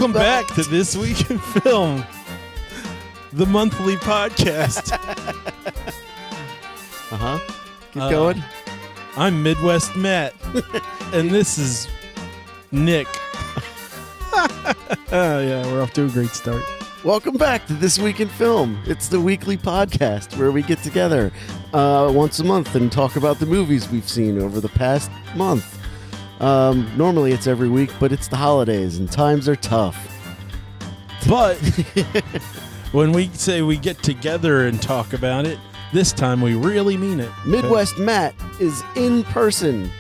Welcome back to This Week in Film, the monthly podcast. Keep going. I'm Midwest Matt, and this is Nick. Yeah, we're off to a great start. Welcome back to This Week in Film. It's the weekly podcast where we get together once a month and talk about the movies we've seen over the past month. Normally it's every week, but it's the holidays and times are tough. But when we say we get together and talk about it, this time we really mean it. Midwest Matt is in person.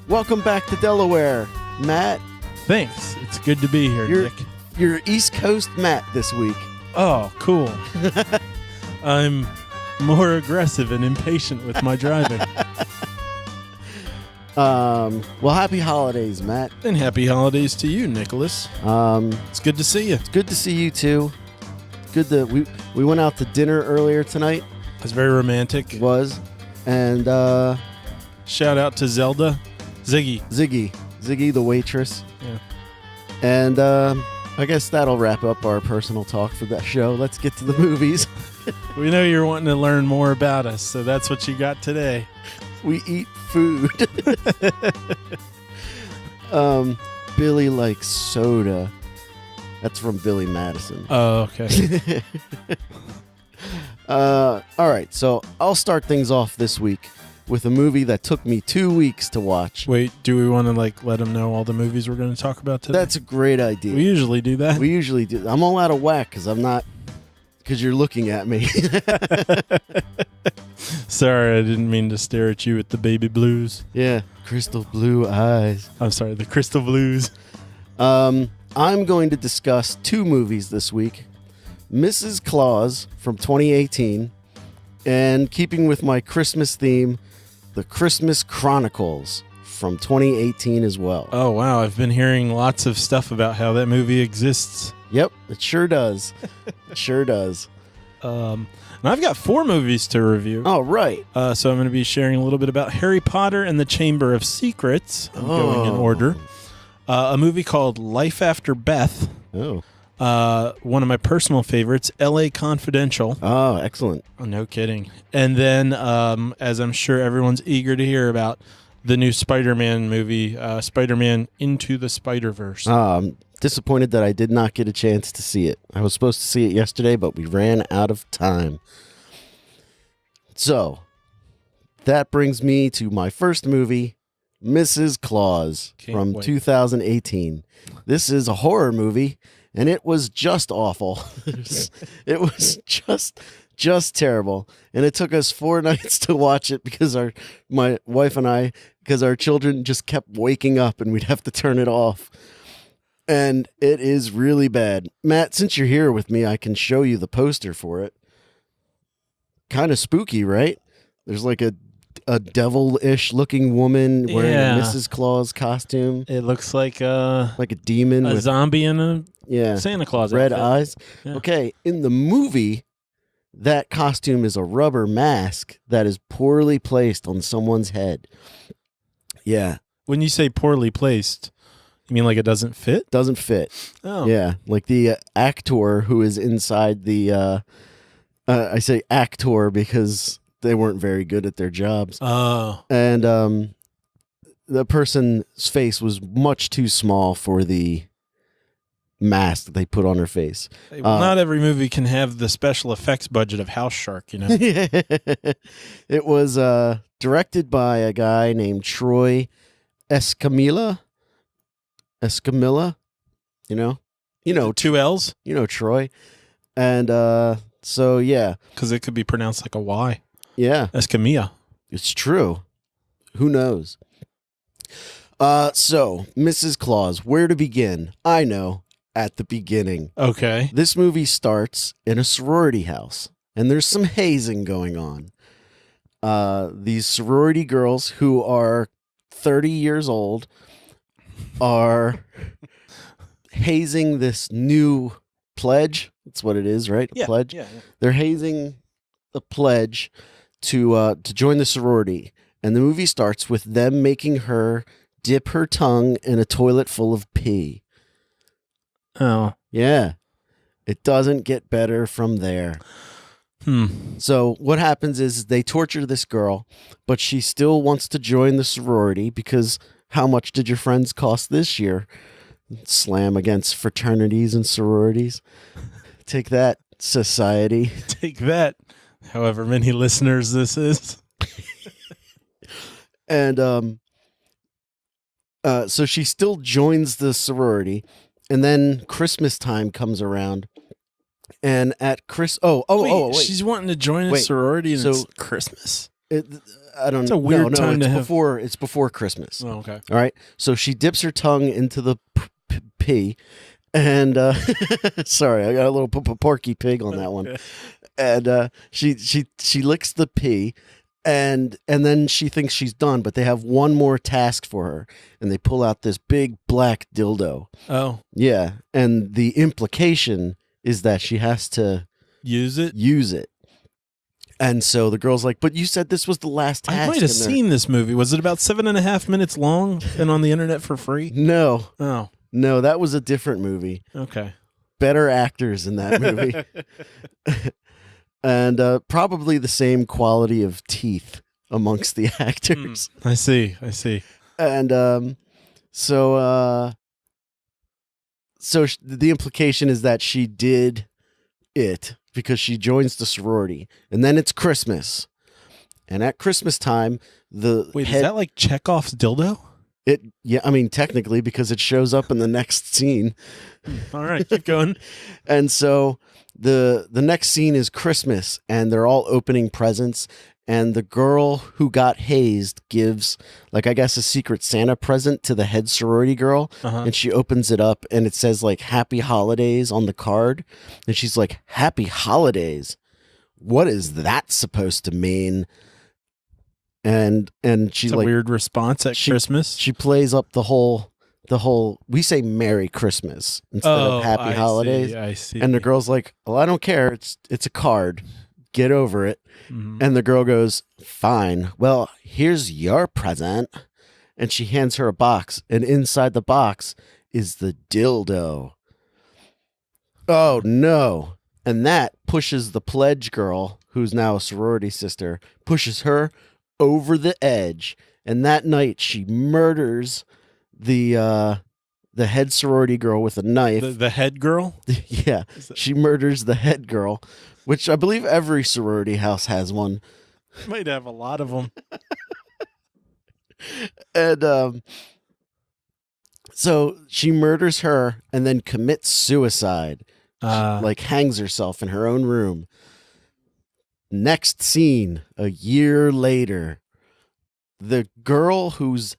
Welcome back to Delaware, Matt. Thanks. It's good to be here, Nick. You're East Coast Matt this week. Oh, cool. I'm more aggressive and impatient with my driving. Well, happy holidays, Matt. And happy holidays to you, Nicholas. It's good to see you. It's good to see you too. Good that we went out to dinner earlier tonight. It was very romantic. It was. And shout out to Zelda. Ziggy the waitress. Yeah. And I guess that'll wrap up our personal talk for that show. Let's get to the movies. We know you're wanting to learn more about us, so that's what you got today. We eat food. Billy likes soda. That's from Billy Madison. Oh, okay. All right, so I'll start things off this week with a movie that took me 2 weeks to watch. Wait, do we want to let them know all the movies we're going to talk about today? That's a great idea. We usually do that. We usually do. I'm all out of whack because you're looking at me. Sorry, I didn't mean to stare at you with the baby blues. Yeah, crystal blue eyes. I'm sorry, the crystal blues. I'm going to discuss two movies this week. Mrs. Claus from 2018, and keeping with my Christmas theme, the Christmas Chronicles from 2018 as well. Oh, wow. I've been hearing lots of stuff about how that movie exists. Yep, it sure does. It sure does. And I've got 4 movies to review. Oh, right. So I'm going to be sharing a little bit about Harry Potter and the Chamber of Secrets. I'm going in order. A movie called Life After Beth. Oh. One of my personal favorites, L.A. Confidential. Oh, excellent. Oh, no kidding. And then, as I'm sure everyone's eager to hear about, the new Spider-Man movie, Spider-Man Into the Spider-Verse. I'm disappointed that I did not get a chance to see it. I was supposed to see it yesterday, but we ran out of time. So, that brings me to my first movie, Mrs. Claus from 2018. This is a horror movie, and it was just awful. It was just terrible. And it took us 4 nights to watch it because my wife and I, because our children just kept waking up and we'd have to turn it off. And it is really bad. Matt, since you're here with me, I can show you the poster for it. Kind of spooky, right? There's like a devil-ish looking woman wearing a Mrs. Claus costume. It looks like a demon, a with zombie in a Santa Claus red outfit. eyes. Yeah. Okay, in the movie, that costume is a rubber mask that is poorly placed on someone's head. Yeah. When you say poorly placed, you mean like it doesn't fit? Doesn't fit. Oh. Yeah, like the actor who is inside the... I say actor because they weren't very good at their jobs. Oh. And the person's face was much too small for the mask that they put on her face. Well, not every movie can have the special effects budget of House Shark, you know? It was directed by a guy named Troy Escamilla. You know 2 L's? You know Troy. And so, yeah. Because it could be pronounced like a Y. Yeah. Escamilla. It's true. Who knows? So, Mrs. Claus, where to begin? I know, at the beginning. Okay. This movie starts in a sorority house, and there's some hazing going on. These sorority girls who are 30 years old are hazing this new pledge. That's what it is, right? A pledge. Yeah. They're hazing the pledge to join the sorority, and the movie starts with them making her dip her tongue in a toilet full of pee. Oh. Yeah. It doesn't get better from there. So what happens is they torture this girl, but she still wants to join the sorority because how much did your friends cost this year? Slam against fraternities and sororities. Take that, society. Take that, however many listeners this is. And so she still joins the sorority, and then Christmas time comes around. And at wait, she's wanting to join a sorority and it's Christmas. I don't know. It's a weird time to have. It's before Christmas. Oh, okay. All right. So she dips her tongue into the pee, and sorry, I got a little porky pig on that one. And she licks the pee, and then she thinks she's done, but they have one more task for her, and they pull out this big black dildo. Oh, yeah, and the implication is that she has to use it. And so the girl's like, but you said this was the last task. I might have seen this movie. Was it about 7.5 minutes long and on the internet for free? No. Oh. No, that was a different movie. Okay. Better actors in that movie. And probably the same quality of teeth amongst the actors. I see. And so the implication is that she did it because she joins the sorority, and then it's Christmas, and at Christmas time, is that like Chekhov's dildo? I mean technically because it shows up in the next scene. All right, keep going. And so the next scene is Christmas, and they're all opening presents. And the girl who got hazed gives, like, I guess, a Secret Santa present to the head sorority girl. And she opens it up, and it says, like, Happy Holidays on the card. And she's like, Happy Holidays? What is that supposed to mean? And she, it's a weird response at Christmas. She plays up the whole, we say Merry Christmas instead of Happy Holidays. I see. And the girl's like, well, I don't care. It's a card. Get over it. And the girl goes, fine. Well, here's your present. And she hands her a box. And inside the box is the dildo. Oh, no. And that pushes the pledge girl, who's now a sorority sister, pushes her over the edge. And that night, she murders the head sorority girl with a knife. The head girl? Yeah. She murders the head girl, which I believe every sorority house has one. Might have a lot of them. And so she murders her and then commits suicide. Like hangs herself in her own room. Next scene, a year later, the girl who's...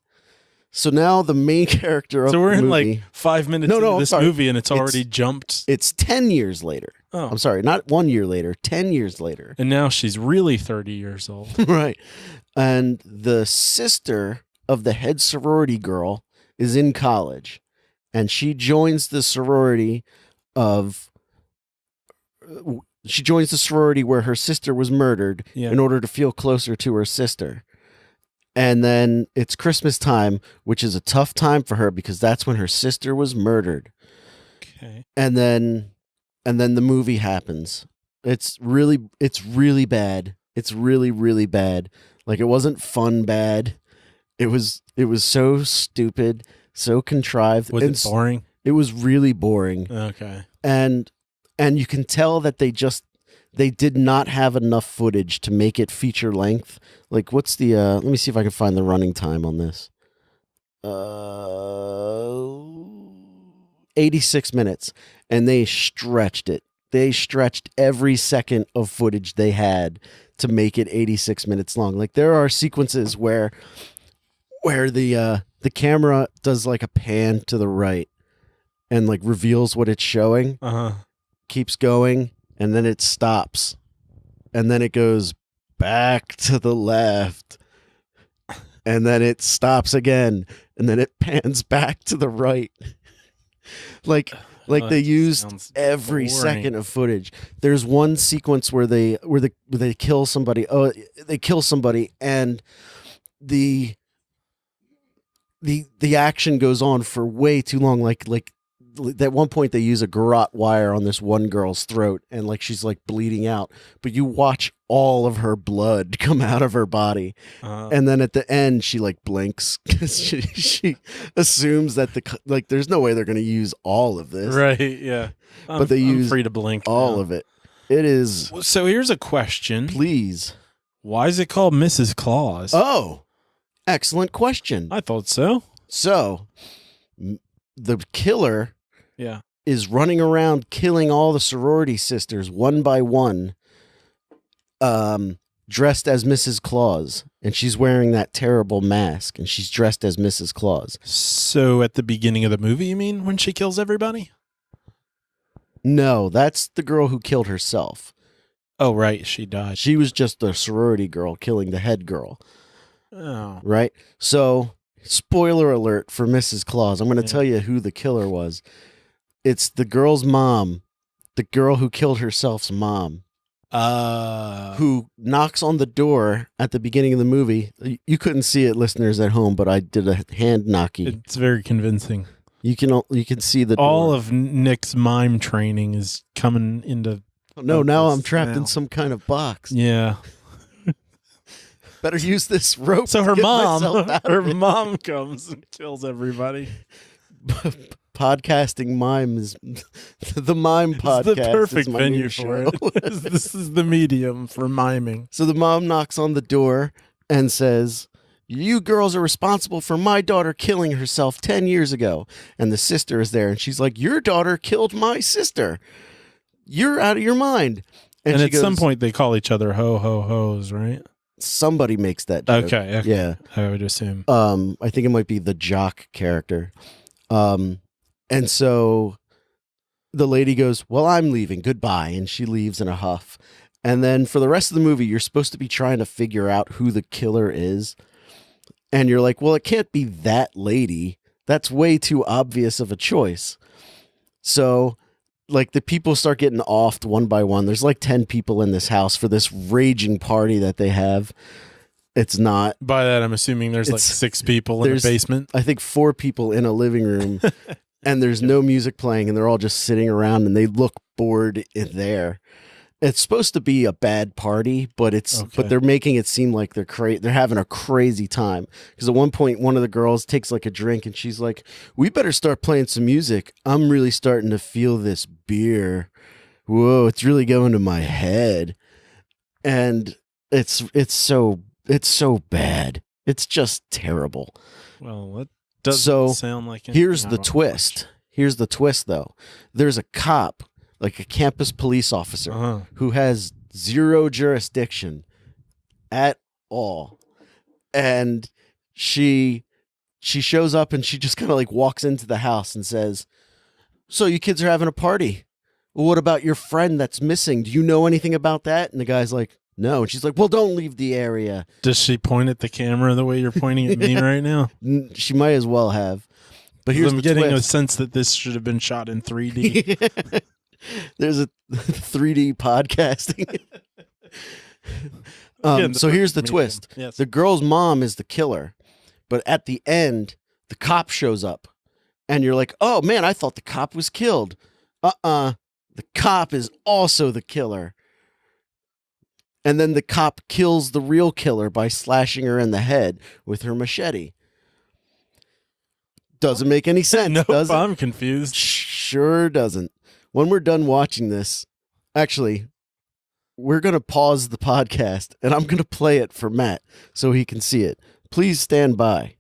So now the main character of the movie... So we're in like 5 minutes into this movie and it's already jumped... It's 10 years later. Oh. I'm sorry, not 1 year later, 10 years later. And now she's really 30 years old. Right. And the sister of the head sorority girl is in college. And she joins the sorority of... She joins the sorority where her sister was murdered in order to feel closer to her sister. And then it's Christmas time, which is a tough time for her because that's when her sister was murdered. Okay. And then the movie happens. It's really bad. It's really, really bad. Like, it wasn't fun bad. It was so stupid, so contrived. Was it boring? It was really boring. Okay. And you can tell that they did not have enough footage to make it feature length. Like, what's the let me see if I can find the running time on this. 86 minutes, and they stretched it. They stretched every second of footage they had to make it 86 minutes long. Like, there are sequences where the camera does like a pan to the right and like reveals what it's showing. Keeps going, and then it stops, and then it goes back to the left, and then it stops again, and then it pans back to the right. like they used every second of footage. There's one sequence where they kill somebody. Oh, they kill somebody, and the action goes on for way too long. Like at one point they use a garrote wire on this one girl's throat, and like she's like bleeding out, but you watch all of her blood come out of her body. And then at the end she like blinks because she assumes that there's no way they're going to use all of this. Right, yeah. But they use free to blink all now. of it. It is. So here's a question. Please. Why is it called Mrs. Claus? Oh, excellent question. I thought so. So the killer Yeah. is running around killing all the sorority sisters one by one, dressed as Mrs. Claus. And she's wearing that terrible mask, and she's dressed as Mrs. Claus. So at the beginning of the movie, you mean, when she kills everybody? No, that's the girl who killed herself. Oh, right. She died. She was just the sorority girl killing the head girl. Oh. Right? So, spoiler alert for Mrs. Claus. I'm going to tell you who the killer was. It's the girl's mom, the girl who killed herself's mom, who knocks on the door at the beginning of the movie. You couldn't see it, listeners at home, but I did a hand knocky. It's very convincing. You can see the door. All of Nick's mime training is coming into... No, now I'm trapped in some kind of box. Yeah. Better use this rope. So her mom mom comes and kills everybody. Podcasting mime is the mime podcast. It's the perfect is my venue new for show. it. This is the medium for miming. So the mom knocks on the door and says, "You girls are responsible for my daughter killing herself 10 years ago." And the sister is there, and she's like, "Your daughter killed my sister. You're out of your mind." And at some point they call each other ho ho ho's, right? Somebody makes that joke. Okay. Yeah. I would assume. I think it might be the jock character. And so the lady goes, "Well, I'm leaving. Goodbye." And she leaves in a huff. And then for the rest of the movie, you're supposed to be trying to figure out who the killer is. And you're like, well, it can't be that lady. That's way too obvious of a choice. So, like, the people start getting offed one by one. There's like 10 people in this house for this raging party that they have. It's not. By that, I'm assuming there's like 6 people in the basement. I think 4 people in a living room. And there's no music playing, and they're all just sitting around, and they look bored in there. It's supposed to be a bad party, but but they're making it seem like they're having a crazy time. Because at one point, one of the girls takes like a drink, and she's like, "We better start playing some music. I'm really starting to feel this beer. Whoa, it's really going to my head." And it's so bad. It's just terrible. Well, that doesn't sound like anything. Here's the twist. Here's the twist, though. There's a cop, like a campus police officer, who has zero jurisdiction at all. And she shows up, and she just kind of like walks into the house and says, "So you kids are having a party. Well, what about your friend that's missing? Do you know anything about that?" And the guy's like, "No." And she's like, "Well, don't leave the area." Does she point at the camera the way you're pointing at me right now? She might as well have. But here's I'm the getting twist. a sense that this should have been shot in 3D. There's a 3D podcasting. So here's the twist. Yes. The girl's mom is the killer. But at the end, the cop shows up. And you're like, "Oh, man, I thought the cop was killed." The cop is also the killer. And then the cop kills the real killer by slashing her in the head with her machete. Doesn't make any sense, Nope, does it? I'm confused. Sure doesn't. When we're done watching this, actually, we're going to pause the podcast, and I'm going to play it for Matt so he can see it. Please stand by.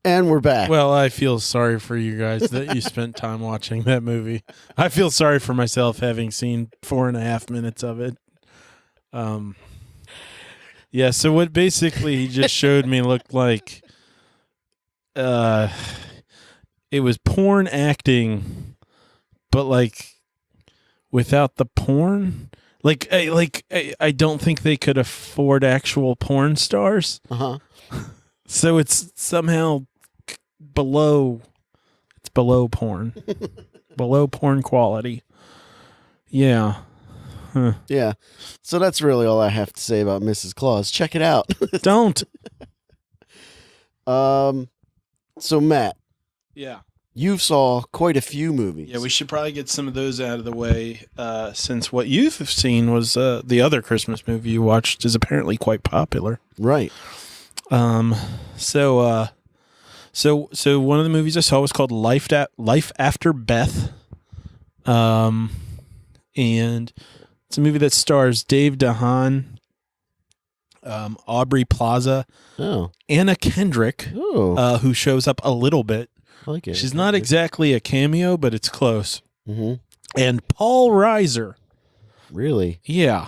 And we're back. Well, I feel sorry for you guys that you spent time watching that movie. I feel sorry for myself having seen 4.5 minutes of it. Yeah, so what basically he just showed me looked like it was porn acting, but like without the porn. I don't think they could afford actual porn stars. So it's somehow below porn. Below porn quality. Yeah. Huh. Yeah. So that's really all I have to say about Mrs. Claus. Check it out. Don't. So Matt. Yeah. you've saw quite a few movies. Yeah, we should probably get some of those out of the way, since what you've seen was the other Christmas movie you watched is apparently quite popular. Right. So one of the movies I saw was called Life After Beth. And it's a movie that stars Dave DeHaan, Aubrey Plaza, Anna Kendrick, who shows up a little bit. I like it. She's not exactly a cameo, but it's close. Mm-hmm. And Paul Reiser. Really? Yeah.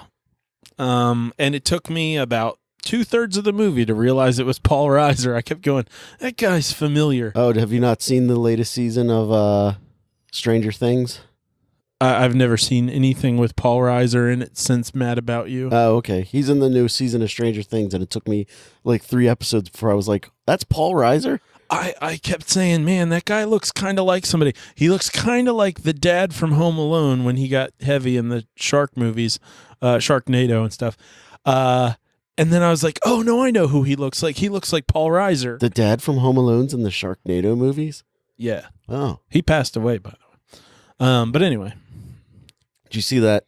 And it took me about 2/3 of the movie to realize it was Paul Reiser. I kept going, that guy's familiar. Oh, have you not seen the latest season of Stranger Things? I've never seen anything with Paul Reiser in it since Mad About You. Oh, okay. He's in the new season of Stranger Things, and it took me like 3 episodes before I was like, that's Paul Reiser? I kept saying, man, that guy looks kind of like somebody. He looks kind of like the dad from Home Alone when he got heavy in the shark movies, Sharknado and stuff. And then I was like, oh, no, I know who he looks like. He looks like Paul Reiser. The dad from Home Alone's in the Sharknado movies? Yeah. Oh. He passed away, by the way. But anyway. Did you see that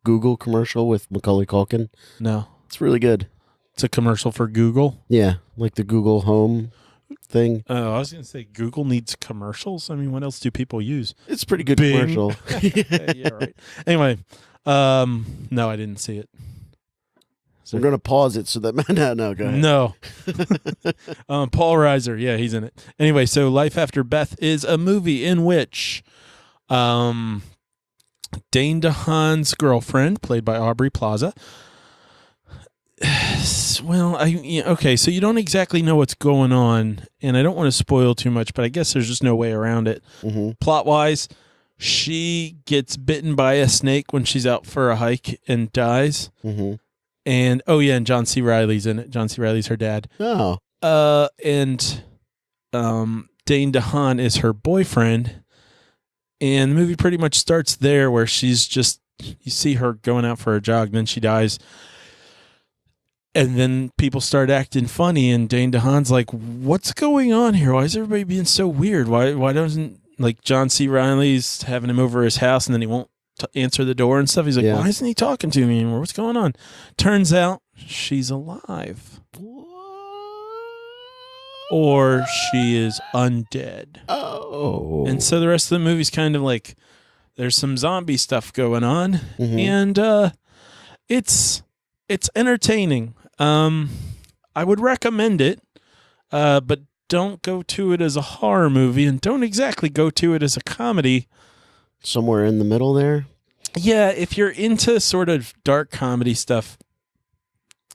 Google commercial with Macaulay Culkin? No. It's really good. It's a commercial for Google? Yeah, like the Google Home thing. Oh, I was going to say Google needs commercials. I mean, what else do people use? It's a pretty good Bing. commercial. Yeah, right. Anyway, no, I didn't see it. We're going to pause it so that... No, go ahead. No. Paul Reiser. Yeah, he's in it. Anyway, so Life After Beth is a movie in which Dane DeHaan's girlfriend, played by Aubrey Plaza... Well, okay, so you don't exactly know what's going on, and I don't want to spoil too much, but I guess there's just no way around it. Mm-hmm. Plot-wise, she gets bitten by a snake when she's out for a hike and dies. Mm-hmm. And, oh yeah, and John C. Reilly's in it. John C. Reilly's her dad. Oh. And Dane DeHaan is her boyfriend, and the movie pretty much starts there where she's just, you see her going out for a jog, and then she dies. And then people start acting funny, and Dane DeHaan's like, what's going on here? Why is everybody being so weird? Why doesn't, like, John C. Reilly's having him over his house, and then he won't answer the door and stuff. He's like, why isn't he talking to me anymore? What's going on? Turns out she's alive. Or she is undead. Oh. And so the rest of the movie's kind of like, there's some zombie stuff going on, Mm-hmm. and it's entertaining. I would recommend it, but don't go to it as a horror movie, and don't exactly go to it as a comedy. Somewhere in the middle there? Yeah, if you're into sort of dark comedy stuff,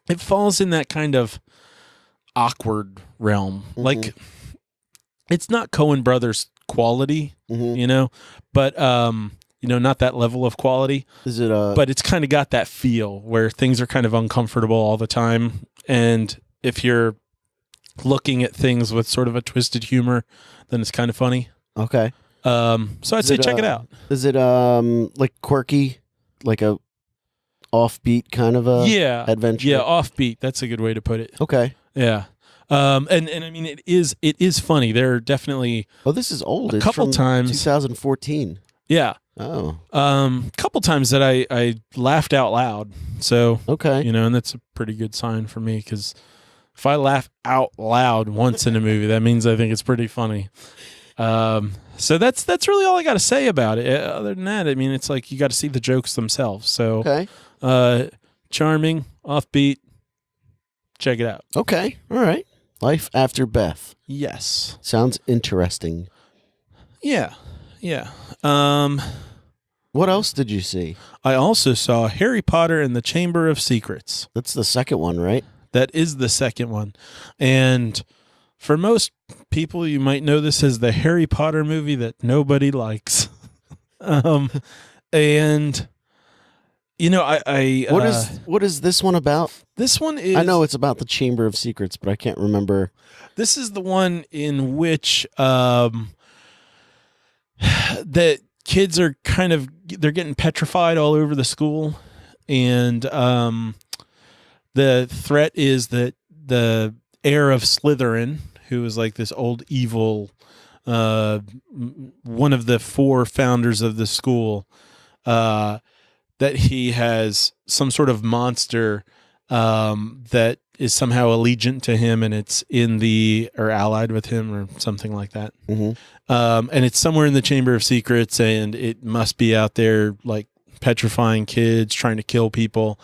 it falls in that kind of awkward realm. Mm-hmm. Like, it's not Coen Brothers quality, Mm-hmm. but not that level of quality. Is it but it's kind of got that feel where things are kind of uncomfortable all the time. And if you're looking at things with sort of a twisted humor, then it's kind of funny. Okay. So I'd say check it out. Is it like quirky, like a offbeat kind of a adventure? Yeah, offbeat. That's a good way to put it. Okay. Yeah. And I mean, it is funny. There are definitely this is old. It's couple from times 2014. Yeah. Oh. Couple times that I laughed out loud. So okay. And that's a pretty good sign for me, because if I laugh out loud once in a movie, that means I think it's pretty funny. So that's really all I got to say about it. Other than that, I mean, it's like you got to see the jokes themselves. So okay. Charming, offbeat. Check it out. Okay. All right. Life After Beth. Yes. Sounds interesting. Yeah. Yeah. What else did you see? I also saw Harry Potter and the Chamber of Secrets. That's the second one, right? That is the second one. And for most people, you might know this as the Harry Potter movie that nobody likes. And what is this one about? This one is, I know it's about the Chamber of Secrets, but I can't remember. This is the one in which that kids are they're getting petrified all over the school, and the threat is that the heir of Slytherin, who is like this old evil one of the 4 founders of the school, that he has some sort of monster that is somehow allegiant to him, and it's or allied with him or something like that. Mm-hmm. And it's somewhere in the Chamber of Secrets, and it must be out there like petrifying kids, trying to kill people.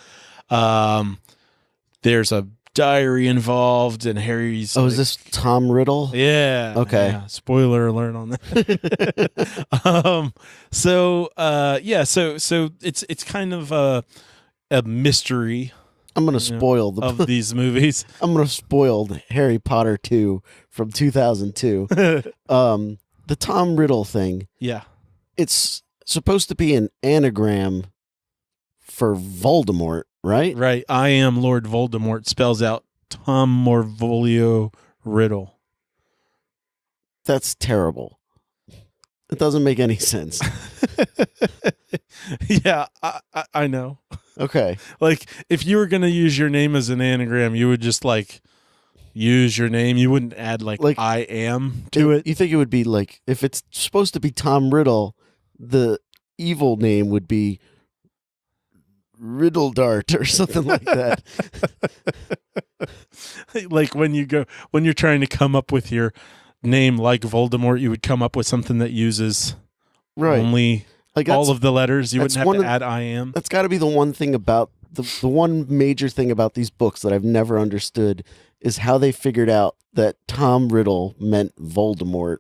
There's a diary involved, and Harry's is this Tom Riddle? Yeah. Okay. Yeah. Spoiler alert on that. So it's kind of a mystery. I'm going to spoil of these movies. I'm going to spoil Harry Potter 2 from 2002. The Tom Riddle thing. Yeah. It's supposed to be an anagram for Voldemort, right? Right. I am Lord Voldemort spells out Tom Morvolio Riddle. That's terrible. It doesn't make any sense. Yeah, I know. Okay. Like, if you were going to use your name as an anagram, you would just, like, use your name. You wouldn't add, like I am to it. You think it would be, like, if it's supposed to be Tom Riddle, the evil name would be Riddle Dart or something like that. Like, when you're trying to come up with your name like Voldemort, you would come up with something that uses only all of the letters. You wouldn't have to add I am. That's got to be the one thing about the one major thing about these books that I've never understood is how they figured out that Tom Riddle meant Voldemort.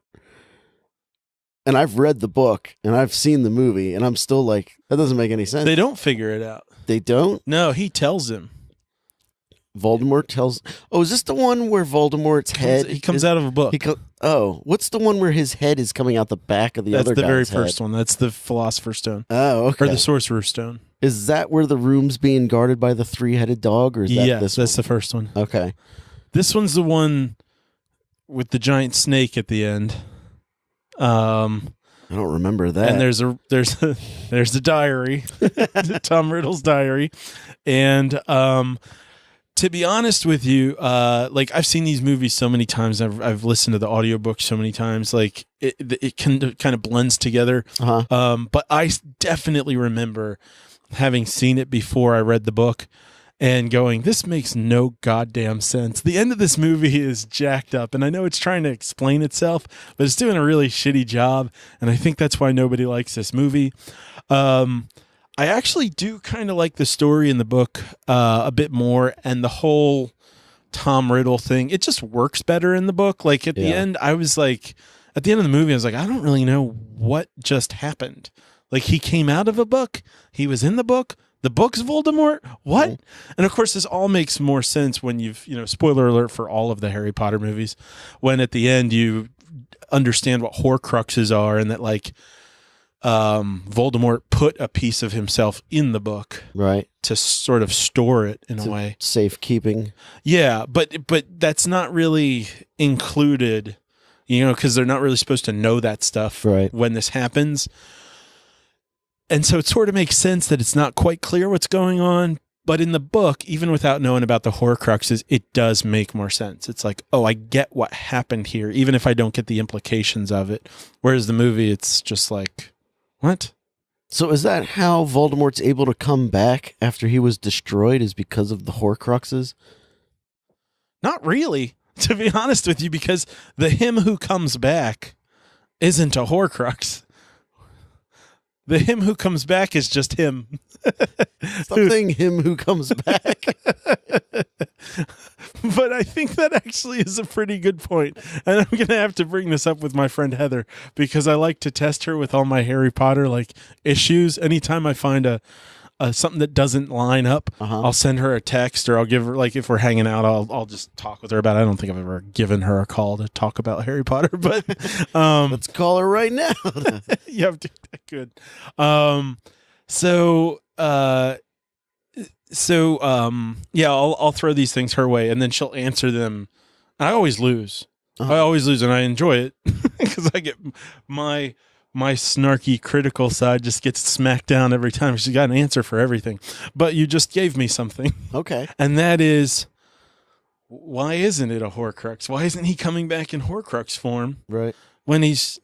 And I've read the book and I've seen the movie and I'm still like, that doesn't make any sense. They don't figure it out. They don't? No, he tells him. Voldemort tells... Oh, is this the one where Voldemort's head... He comes out of a book. What's the one where his head is coming out the back of the other guy's head? That's the very first one. That's the Philosopher's Stone. Oh, okay. Or the Sorcerer's Stone. Is that where the room's being guarded by the 3-headed dog? Or is that this one? That's the first one. Okay. This one's the one with the giant snake at the end. I don't remember that. And there's a diary, Tom Riddle's diary, and to be honest with you, like I've seen these movies so many times. I've listened to the audiobook so many times. Like it kind of blends together. Uh-huh. But I definitely remember having seen it before I read the book and going, this makes no goddamn sense. The end of this movie is jacked up, and I know it's trying to explain itself, but it's doing a really shitty job, and I think that's why nobody likes this movie. I actually do kind of like the story in the book a bit more, and the whole Tom Riddle thing, it just works better in the book. Like at the end, I was like, at the end of the movie, I was like, I don't really know what just happened. Like he came out of a book, he was in the book, the book's Voldemort? What? Mm-hmm. And of course, this all makes more sense when you've, spoiler alert for all of the Harry Potter movies, when at the end you understand what Horcruxes are and that like Voldemort put a piece of himself in the book, right, to sort of store it in a way. Safekeeping. Yeah, but that's not really included, because they're not really supposed to know that stuff when this happens. And so it sort of makes sense that it's not quite clear what's going on. But in the book, even without knowing about the Horcruxes, it does make more sense. It's like, oh, I get what happened here, even if I don't get the implications of it. Whereas the movie, it's just like, what? So is that how Voldemort's able to come back after he was destroyed, is because of the Horcruxes? Not really, to be honest with you, because the him who comes back isn't a Horcrux. The him who comes back is just him. Stop saying him who comes back. But I think that actually is a pretty good point. And I'm going to have to bring this up with my friend Heather, because I like to test her with all my Harry Potter issues. Anytime I find a something that doesn't line up, I'll send her a text, or I'll give her, if we're hanging out, I'll just talk with her about it. I don't think I've ever given her a call to talk about Harry Potter, but let's call her right now. Yeah, good. I'll throw these things her way, and then she'll answer them. I always lose. I always lose, and I enjoy it because I get my snarky critical side just gets smacked down every time. She's got an answer for everything. But you just gave me something. Okay. And that is, why isn't it a Horcrux? Why isn't he coming back in Horcrux form? Right. when he's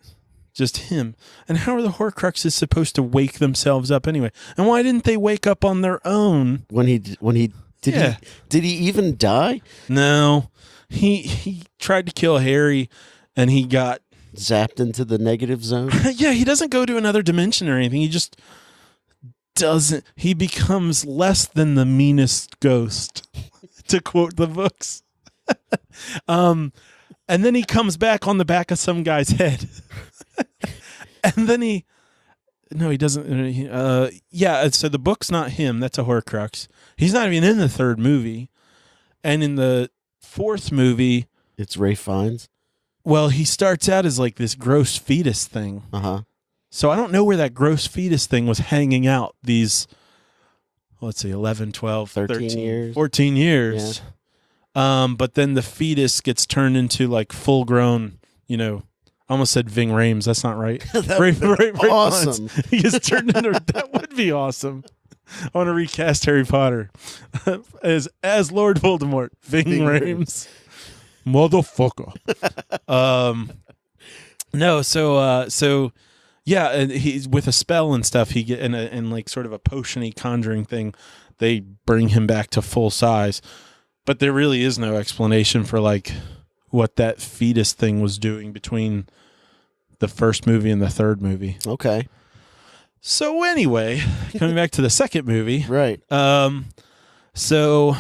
just him. And how are the Horcruxes supposed to wake themselves up anyway? And why didn't they wake up on their own? Did he even die? No. He tried to kill Harry and he got zapped into the negative zone. Yeah, he doesn't go to another dimension or anything. He just doesn't. He becomes less than the meanest ghost, to quote the books. And then he comes back on the back of some guy's head. And then he doesn't. So the book's not him. That's a Horcrux. He's not even in the third movie. And in the fourth movie, it's Ralph Fiennes. Well, he starts out as like this gross fetus thing. Uh-huh. So I don't know where that gross fetus thing was hanging out these, let's see, 11, 12, 13 years. 14 years. Yeah. But then the fetus gets turned into like full grown, I almost said Ving Rhames. That's not right. That would be awesome. He gets turned into, that would be awesome. I want to recast Harry Potter as Lord Voldemort, Ving Rhames. Motherfucker. No, so yeah, and he's with a spell and stuff. He get and like sort of a potion-y conjuring thing. They bring him back to full size, but there really is no explanation for like what that fetus thing was doing between the first movie and the third movie. Okay. So anyway, coming back to the second movie, right? So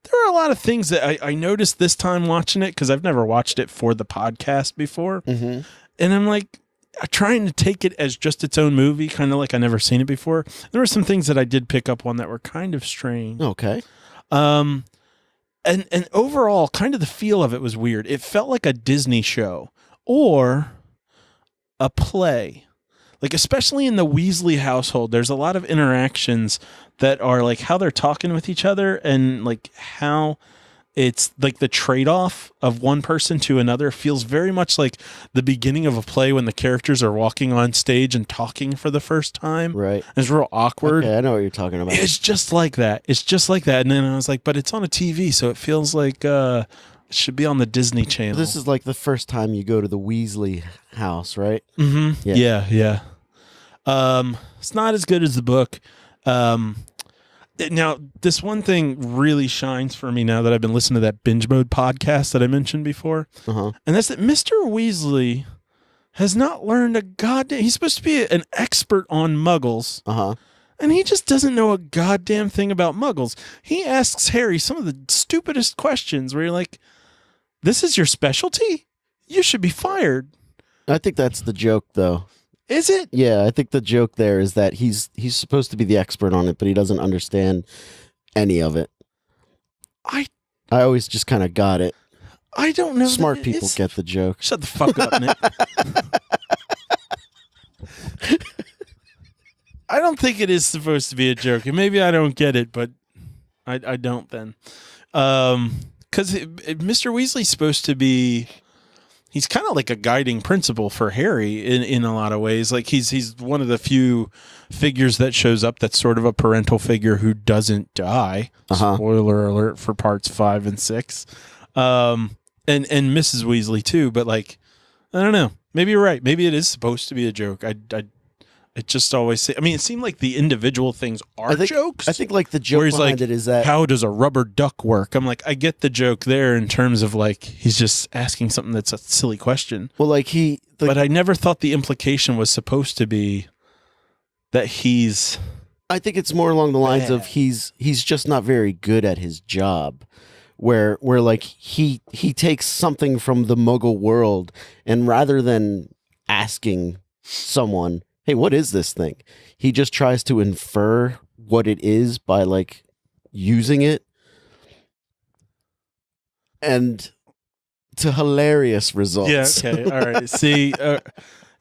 there are a lot of things that I noticed this time watching it because I've never watched it for the podcast before, and I'm like trying to take it as just its own movie, kind of like I never seen it before. There were some things that I did pick up on that were kind of strange. Okay. And overall, kind of the feel of it was weird. It felt like a Disney show or a play. Like, especially in the Weasley household, there's a lot of interactions that are like how they're talking with each other and like how it's like the trade-off of one person to another feels very much like the beginning of a play when the characters are walking on stage and talking for the first time. Right. It's real awkward. Okay, I know what you're talking about. It's just like that. It's just like that. And then I was like, but it's on a TV, so it feels like it should be on the Disney Channel. This is like the first time you go to the Weasley house, right? Mm-hmm. Yeah. It's not as good as the book. Now, this one thing really shines for me now that I've been listening to that binge mode podcast that I mentioned before. And that's that Mr. Weasley has not learned a goddamn... He's supposed to be an expert on muggles. And he just doesn't know a goddamn thing about muggles. He asks Harry some of the stupidest questions where you're like, this is your specialty? You should be fired. I think that's the joke, though. Is it? Yeah, I think the joke there is that he's supposed to be the expert on it, but he doesn't understand any of it. I always just kind of got it. I don't know. Smart people get the joke. Shut the fuck up, Nick. I don't think it is supposed to be a joke. And maybe I don't get it, but I don't then. Because Mr. Weasley's supposed to be... He's kind of like a guiding principle for Harry in a lot of ways. Like he's one of the few figures that shows up that's sort of a parental figure who doesn't die. Spoiler alert for parts 5 and 6. And Mrs. Weasley too. But like, I don't know. Maybe you're right. Maybe it is supposed to be a joke. It just always it seemed like the individual things are jokes. I think like the joke behind it is that how does a rubber duck work? I'm like, I get the joke there in terms of like he's just asking something that's a silly question. Well, like but I never thought the implication was supposed to be that he's. I think it's more along the lines of he's just not very good at his job. Where like he takes something from the Muggle world and rather than asking someone, hey, what is this thing? He just tries to infer what it is by like using it. And to hilarious results. Yeah, okay. All right. See,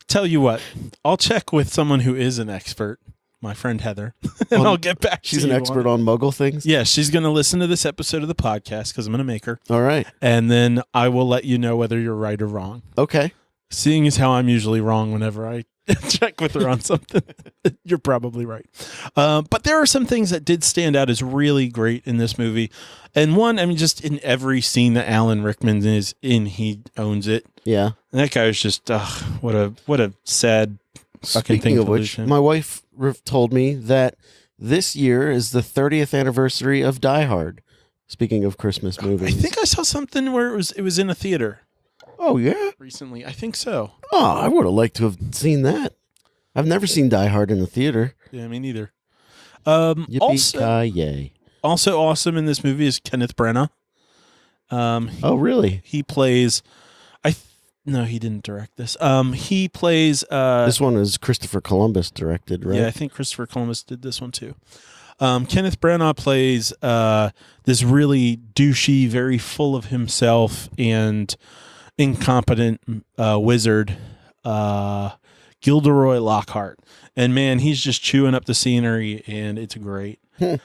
tell you what, I'll check with someone who is an expert, my friend Heather, and I'll get back to you. She's an expert on Muggle things? Yeah, she's going to listen to this episode of the podcast because I'm going to make her. All right. And then I will let you know whether you're right or wrong. Okay. Seeing as how I'm usually wrong whenever I check with her on something. You're probably right. But there are some things that did stand out as really great in this movie. And one, I mean, just in every scene that Alan Rickman is in, he owns it. Yeah. And that guy was just, what a sad fucking thing. Speaking of which, my wife told me that this year is the 30th anniversary of Die Hard. Speaking of Christmas movies. I think I saw something where it was in a theater. Oh, yeah? Recently. I think so. Oh, I would have liked to have seen that. I've never seen Die Hard in the theater. Yeah, me neither. Yippee-ki-yay. Also awesome in this movie is Kenneth Branagh. Oh, really? He plays... No, he didn't direct this. He plays... this one is Christopher Columbus directed, right? Yeah, I think Christopher Columbus did this one too. Kenneth Branagh plays this really douchey, very full of himself and incompetent wizard, Gilderoy Lockhart. And man, he's just chewing up the scenery, and it's great. Draco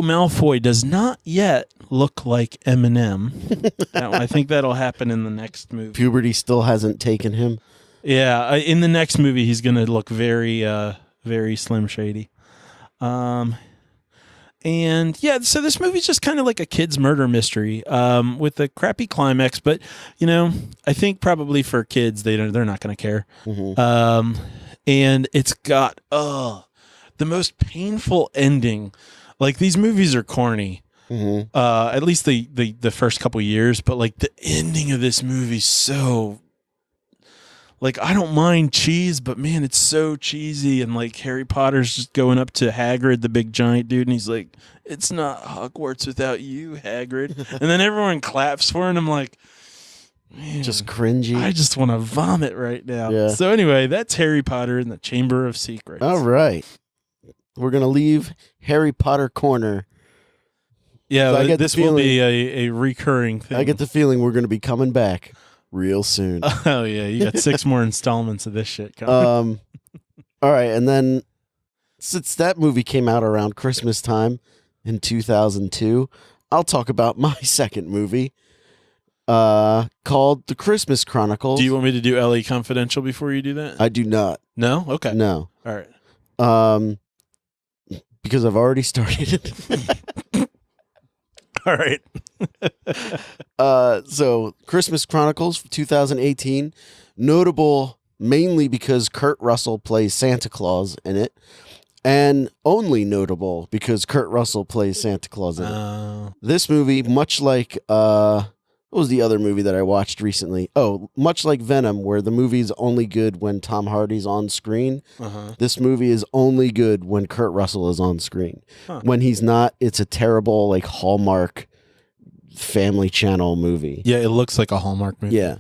Malfoy does not yet look like Eminem. I think that'll happen in the next movie. Puberty still hasn't taken him. Yeah, in the next movie, he's going to look very, very Slim Shady. And yeah, so this movie's just kind of like a kid's murder mystery with a crappy climax. But, I think probably for kids, they're not going to care. Mm-hmm. And it's got the most painful ending. Like, these movies are corny. Mm-hmm. At least the first couple years. But, like, the ending of this movie's so... Like, I don't mind cheese, but man, it's so cheesy. And like Harry Potter's just going up to Hagrid, the big giant dude, and he's like, "It's not Hogwarts without you, Hagrid." And then everyone claps for him. And I'm like, man, just cringy. I just want to vomit right now. Yeah. So anyway, that's Harry Potter and the Chamber of Secrets. All right. We're going to leave Harry Potter corner. Yeah, this will be a recurring thing. I get the feeling we're going to be coming back real soon. Oh yeah, you got 6 more installments of this shit coming. All right, and then since that movie came out around Christmas time in 2002, I'll talk about my second movie called The Christmas Chronicles. Do you want me to do LA Confidential before you do that? I do not. No? Okay. No. All right. Because I've already started it. All right. So Christmas Chronicles 2018, notable mainly because Kurt Russell plays Santa Claus in it, and only notable because Kurt Russell plays Santa Claus in it. This movie, much like what was the other movie that I watched recently? Oh, much like Venom, where the movie's only good when Tom Hardy's on screen. This movie is only good when Kurt Russell is on screen. When he's not, it's a terrible, like, Hallmark Family Channel movie. Yeah, it looks like a Hallmark movie. Yeah.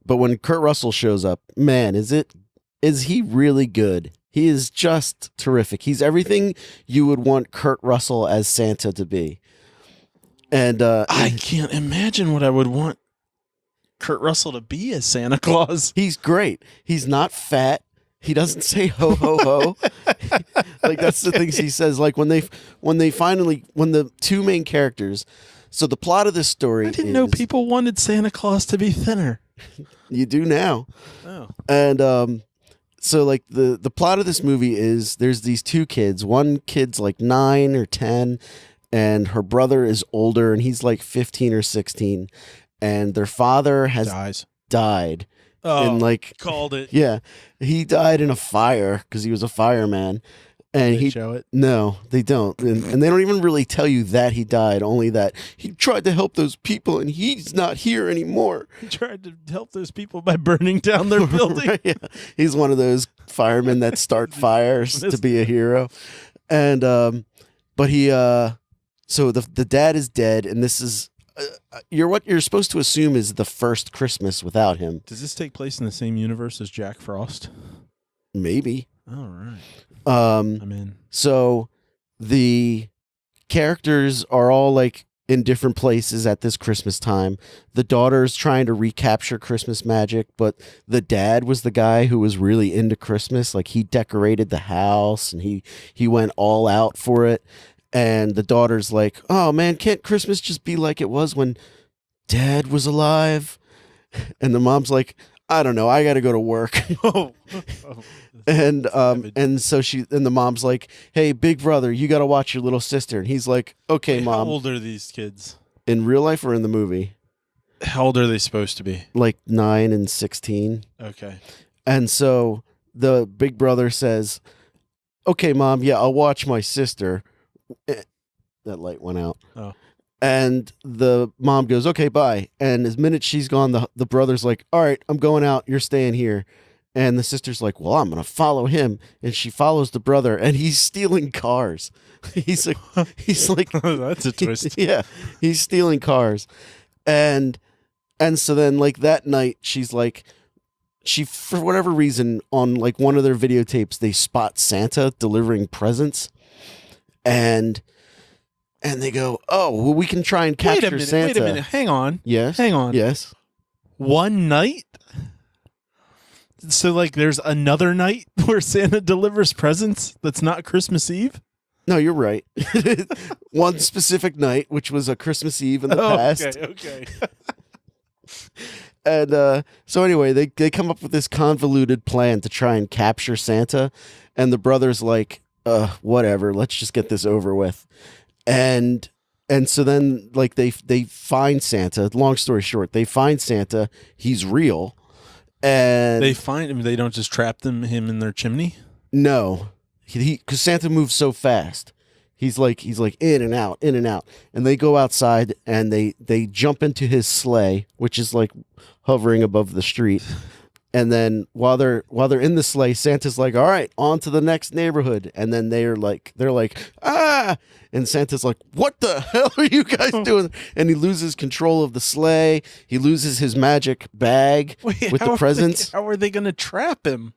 But when Kurt Russell shows up, man, is he really good? He is just terrific. He's everything you would want Kurt Russell as Santa to be. And I can't imagine what I would want Kurt Russell to be as Santa Claus. He's great. He's not fat. He doesn't say ho ho ho. Like, that's the things he says. Like, when the two main characters. So the plot of this story. I didn't know people wanted Santa Claus to be thinner. You do now. Oh. And so like the plot of this movie is there's these two kids. One kid's like 9 or 10. And her brother is older, and he's like 15 or 16. And their father has died. Oh, in like, called it. Yeah. He died in a fire because he was a fireman. And they show it? No, they don't. And they don't even really tell you that he died, only that he tried to help those people, and he's not here anymore. He tried to help those people by burning down their building. Yeah. He's one of those firemen that start fires to be a hero. And, but he, so the dad is dead, and this is what you're supposed to assume is the first Christmas without him. Does this take place in the same universe as Jack Frost? Maybe. All right. I'm in. So the characters are all like in different places at this Christmas time. The daughter's trying to recapture Christmas magic, but the dad was the guy who was really into Christmas. Like, he decorated the house and he went all out for it. And the daughter's like, "Oh man, can't Christmas just be like it was when Dad was alive?" And the mom's like, I don't know. I got to go to work. And so the mom's like, hey, big brother, you got to watch your little sister. And he's like, okay, Mom. How old are these kids? In real life or in the movie? How old are they supposed to be? Like 9 and 16. Okay. And so the big brother says, okay, Mom, yeah, I'll watch my sister. That light went out. Oh. And the mom goes, okay, bye. And as minute she's gone, the brother's like, all right, I'm going out. You're staying here. And the sister's like, well, I'm going to follow him. And she follows the brother, and he's stealing cars. He's like, that's a twist. Yeah, he's stealing cars. And so then like that night, she's like, for whatever reason, on like one of their videotapes, they spot Santa delivering presents. And they go, oh, well, we can try and capture Santa. Wait a minute. Hang on. Yes. Hang on. Yes. One night? So, like, there's another night where Santa delivers presents that's not Christmas Eve? No, you're right. One specific night, which was a Christmas Eve in the past. Okay. And so anyway, they come up with this convoluted plan to try and capture Santa. And the brother's like, whatever, let's just get this over with. And so then, like, they find Santa. Long story short, they find Santa. He's real. And they find him. They don't just trap him in their chimney. No, because Santa moves so fast. He's like in and out, and they go outside and they jump into his sleigh, which is like hovering above the street. And then while they're in the sleigh, Santa's like, all right, on to the next neighborhood. And then they're like, ah, and Santa's like, what the hell are you guys doing? And he loses control of the sleigh. He loses his magic bag with the presents. How are they going to trap him?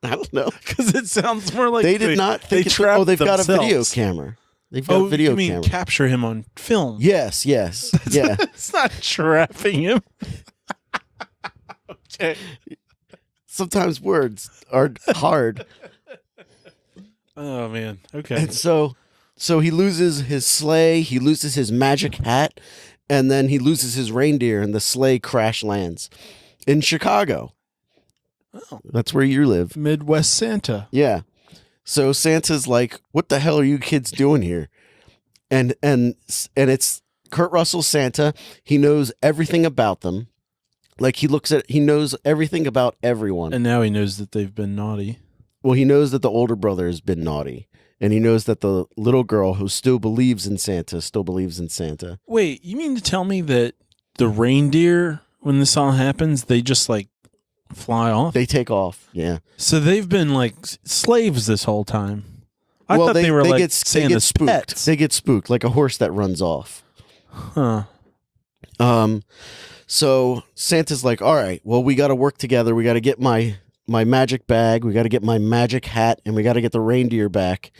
I don't know. Because it sounds more like they did not think they trapped they've themselves. got a video camera. They've got a video you mean camera. Capture him on film? Yes. Yeah. It's not trapping him. Okay. Sometimes words are hard. Oh man. Okay. And so he loses his sleigh, he loses his magic hat, and then he loses his reindeer, and the sleigh crash lands in Chicago. Oh. That's where you live. Midwest Santa. Yeah. So Santa's like, what the hell are you kids doing here? And it's Kurt Russell Santa. He knows everything about them. Like he knows everything about everyone. And now he knows that they've been naughty. Well, he knows that the older brother has been naughty. And he knows that the little girl who still believes in Santa. Wait, you mean to tell me that the reindeer, when this all happens, they just like fly off? They take off, yeah. So they've been like slaves this whole time. I thought they were like Santa's pets. They get spooked, like a horse that runs off. Huh. So Santa's like, all right, well, we got to work together. We got to get my magic bag. We got to get my magic hat, and we got to get the reindeer back.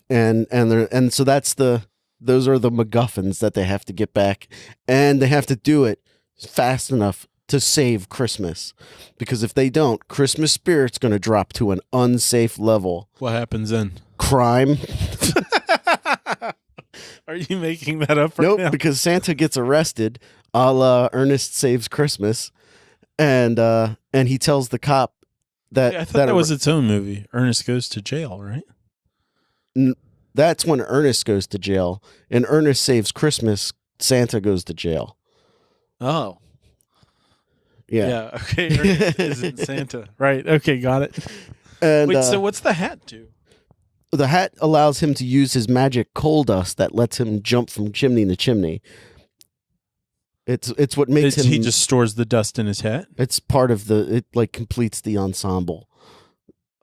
And so those are the MacGuffins that they have to get back, and they have to do it fast enough to save Christmas, because if they don't, Christmas spirit's going to drop to an unsafe level. What happens then? Crime. Are you making that up right now? Nope, because Santa gets arrested, a la Ernest Saves Christmas, and he tells the cop that... I thought that was its own movie. Ernest Goes to Jail, right? That's when Ernest goes to jail. In Ernest Saves Christmas, Santa goes to jail. Oh. Yeah. Okay, Ernest isn't Santa. Right, okay, got it. And, wait, so what's the hat do? The hat allows him to use his magic coal dust that lets him jump from chimney to chimney. It's what makes him... He just stores the dust in his hat? It's part of it like completes the ensemble.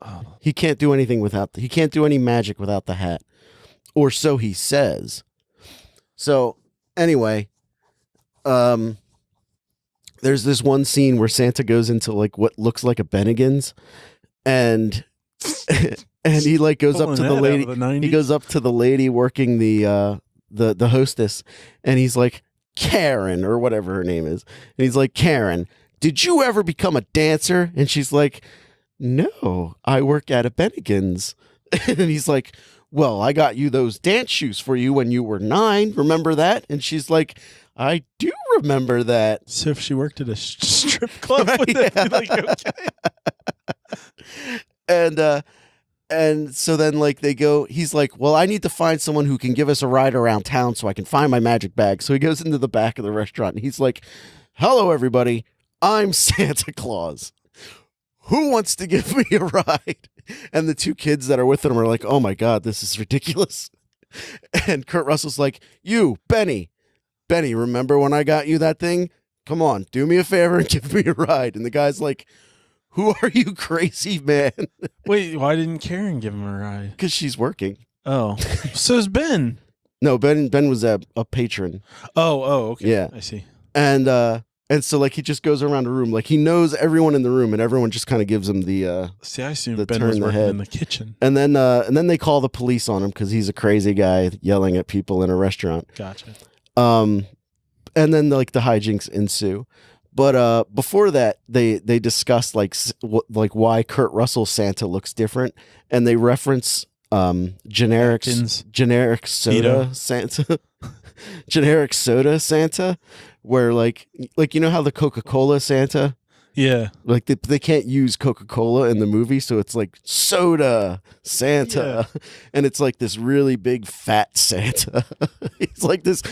Oh. He can't do anything he can't do any magic without the hat. Or so he says. So, anyway, there's this one scene where Santa goes into like what looks like a Bennigan's, and he like goes up to the lady. He goes up to the lady working the hostess, and he's like, Karen, or whatever her name is. And he's like, Karen, did you ever become a dancer? And she's like, no, I work at a Bennigan's. And he's like, well, I got you those dance shoes for you when you were 9. Remember that? And she's like, I do remember that. So if she worked at a strip club, would that be like, okay? And so then like they go, he's like, well, I need to find someone who can give us a ride around town so I can find my magic bag. So he goes into the back of the restaurant and he's like, hello, everybody. I'm Santa Claus. Who wants to give me a ride? And the 2 kids that are with him are like, oh my God, this is ridiculous. And Kurt Russell's like, you, Benny, remember when I got you that thing? Come on, do me a favor and give me a ride. And the guy's like, who are you, crazy man? Wait, why didn't Karen give him a ride? Because she's working. Oh, so's Ben. No, Ben was a patron. Oh, okay. Yeah. I see. And so like he just goes around the room, like he knows everyone in the room, and everyone just kind of gives him the see. I assume the Ben turn was the working head. in the kitchen. And then they call the police on him because he's a crazy guy yelling at people in a restaurant. Gotcha. And then like the hijinks ensue. But before that, they discuss like why Kurt Russell Santa looks different, and they reference generic soda Santa, generic soda Santa, where like you know how the Coca-Cola Santa, yeah, like they can't use Coca-Cola in the movie, so it's like soda Santa, and it's like this really big fat Santa. He's like this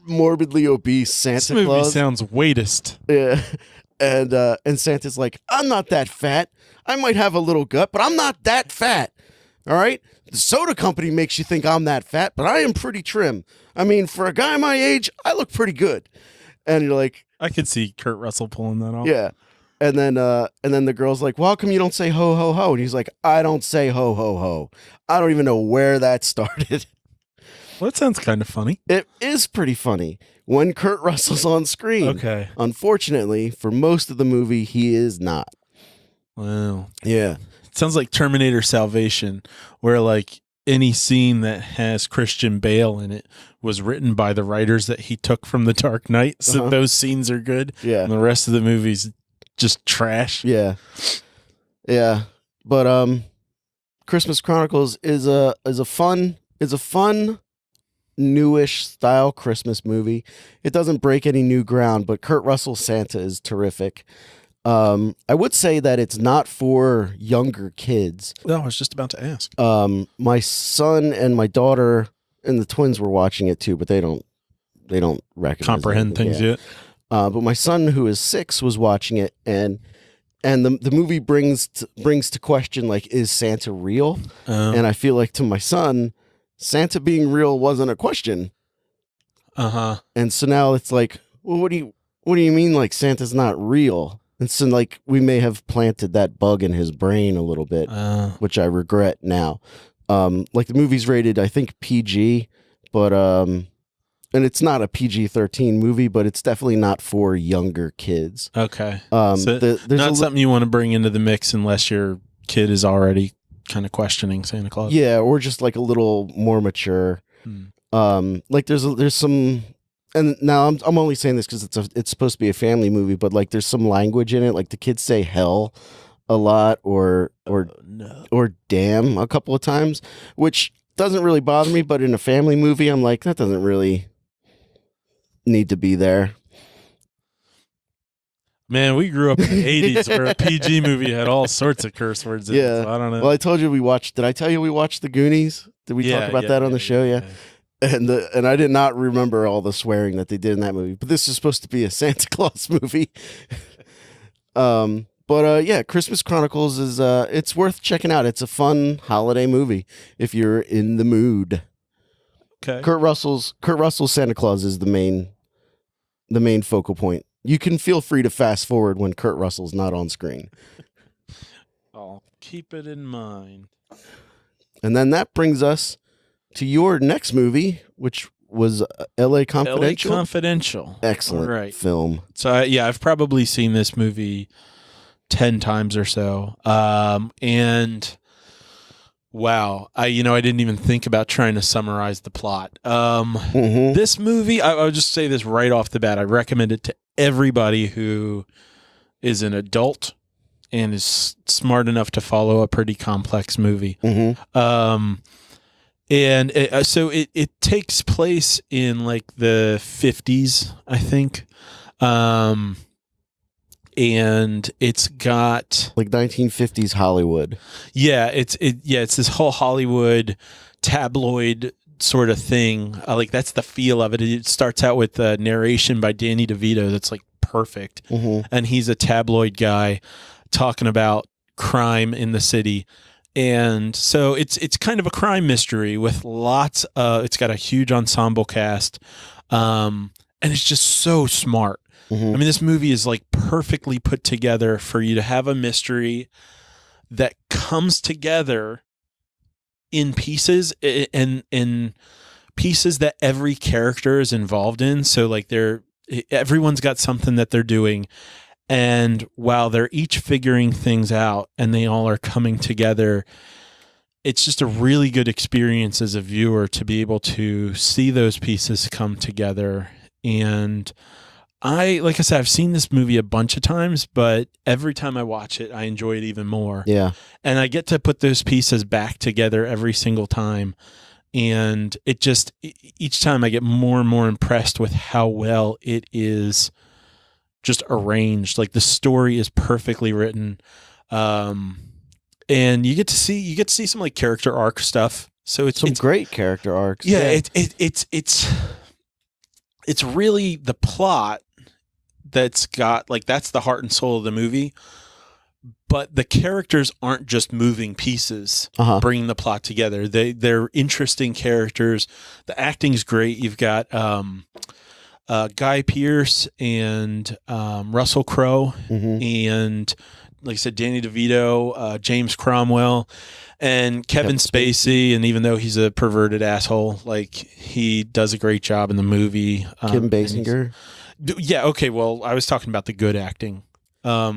morbidly obese Santa this movie Claus. Sounds weightest. Yeah. And Santa's like, I'm not that fat. I might have a little gut, but I'm not that fat. All right? The soda company makes you think I'm that fat, but I am pretty trim. I mean, for a guy my age, I look pretty good. And you're like, I could see Kurt Russell pulling that off. yeah. And then the girl's like, well, how come you don't say ho, ho, ho? And he's like, I don't say ho, ho, ho. I don't even know where that started. Well, that sounds kind of funny. It is pretty funny when Kurt Russell's on screen. Okay. Unfortunately, for most of the movie, he is not. Wow. Yeah. It sounds like Terminator Salvation, where like any scene that has Christian Bale in it was written by the writers that he took from The Dark Knight. So those scenes are good. Yeah. And the rest of the movie's just trash. Yeah. Yeah. But Christmas Chronicles is a fun newish style Christmas movie. It doesn't break any new ground, but Kurt Russell Santa is terrific. I would say that it's not for younger kids. No, I was just about to ask. My son and my daughter and the twins were watching it too, but they don't recognize comprehend things yet. But my son, who is 6, was watching it, and the movie brings to question, like, is Santa real? And I feel like to my son, Santa being real wasn't a question. And so now it's like, well, what do you mean, like, Santa's not real? And so like we may have planted that bug in his brain a little bit, which I regret now. Like the movie's rated, I think, PG, but and it's not a PG-13 movie, but it's definitely not for younger kids. Okay. So there's not something you want to bring into the mix unless your kid is already kind of questioning Santa Claus. Yeah, or just like a little more mature. Like there's some, and now I'm only saying this because it's supposed to be a family movie, but like there's some language in it, like the kids say hell a lot or damn a couple of times, which doesn't really bother me, but in a family movie, I'm like, that doesn't really need to be there. Man, we grew up in the 80s where a PG movie had all sorts of curse words in it. So I don't know. Well, I told you did I tell you we watched The Goonies? Did we talk about that on the show? Yeah. And I did not remember all the swearing that they did in that movie. But this is supposed to be a Santa Claus movie. But Christmas Chronicles is it's worth checking out. It's a fun holiday movie if you're in the mood. Okay. Kurt Russell's Santa Claus is the main focal point. You can feel free to fast forward when Kurt Russell's not on screen. I'll keep it in mind. And then that brings us to your next movie, which was L.A. Confidential. L.A. Confidential. Excellent film. So, I've probably seen this movie 10 times or so. And wow, I didn't even think about trying to summarize the plot. This movie, I'll just say this right off the bat. I recommend it to everybody who is an adult and is smart enough to follow a pretty complex movie. And so it takes place in like the 50s, I think. And it's got like 1950s Hollywood. Yeah, it's this whole Hollywood tabloid sort of thing. Like that's the feel of it. It starts out with a narration by Danny DeVito that's like perfect. And he's a tabloid guy talking about crime in the city. And so it's kind of a crime mystery with lots of, it's got a huge ensemble cast. And it's just so smart. I mean, this movie is like perfectly put together for you to have a mystery that comes together in pieces and in pieces that every character is involved in. So like everyone's got something that they're doing. And while they're each figuring things out and they all are coming together, it's just a really good experience as a viewer to be able to see those pieces come together. And like I said, I've seen this movie a bunch of times, but every time I watch it, I enjoy it even more. Yeah. And I get to put those pieces back together every single time. And it just, each time I get more and more impressed with how well it is just arranged. Like the story is perfectly written. And you get to see some like character arc stuff. So it's great character arcs. Yeah. It's really the plot that's got like, that's the heart and soul of the movie, but the characters aren't just moving pieces, bringing the plot together. They're interesting characters. The acting's great. You've got, Guy Pearce and, Russell Crowe and like I said, Danny DeVito, James Cromwell, and Kevin Spacey. And even though he's a perverted asshole, like he does a great job in the movie. Kim Basinger. Yeah. Okay. Well, I was talking about the good acting.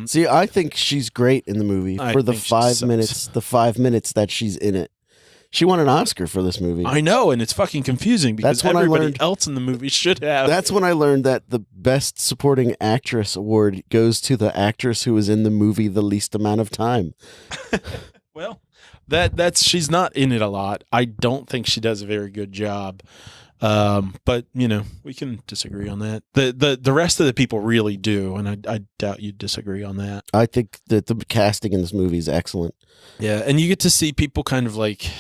See, I think she's great in the movie for the 5 minutes. The 5 minutes that she's in it, she won an Oscar for this movie. I know, and it's fucking confusing because everybody else in the movie should have. That's when I learned that the Best Supporting Actress award goes to the actress who was in the movie the least amount of time. Well, that's she's not in it a lot. I don't think she does a very good job. But you know, we can disagree on that. The rest of the people really do, and I doubt you'd disagree on that. I think that the casting in this movie is excellent. Yeah, and you get to see people kind of like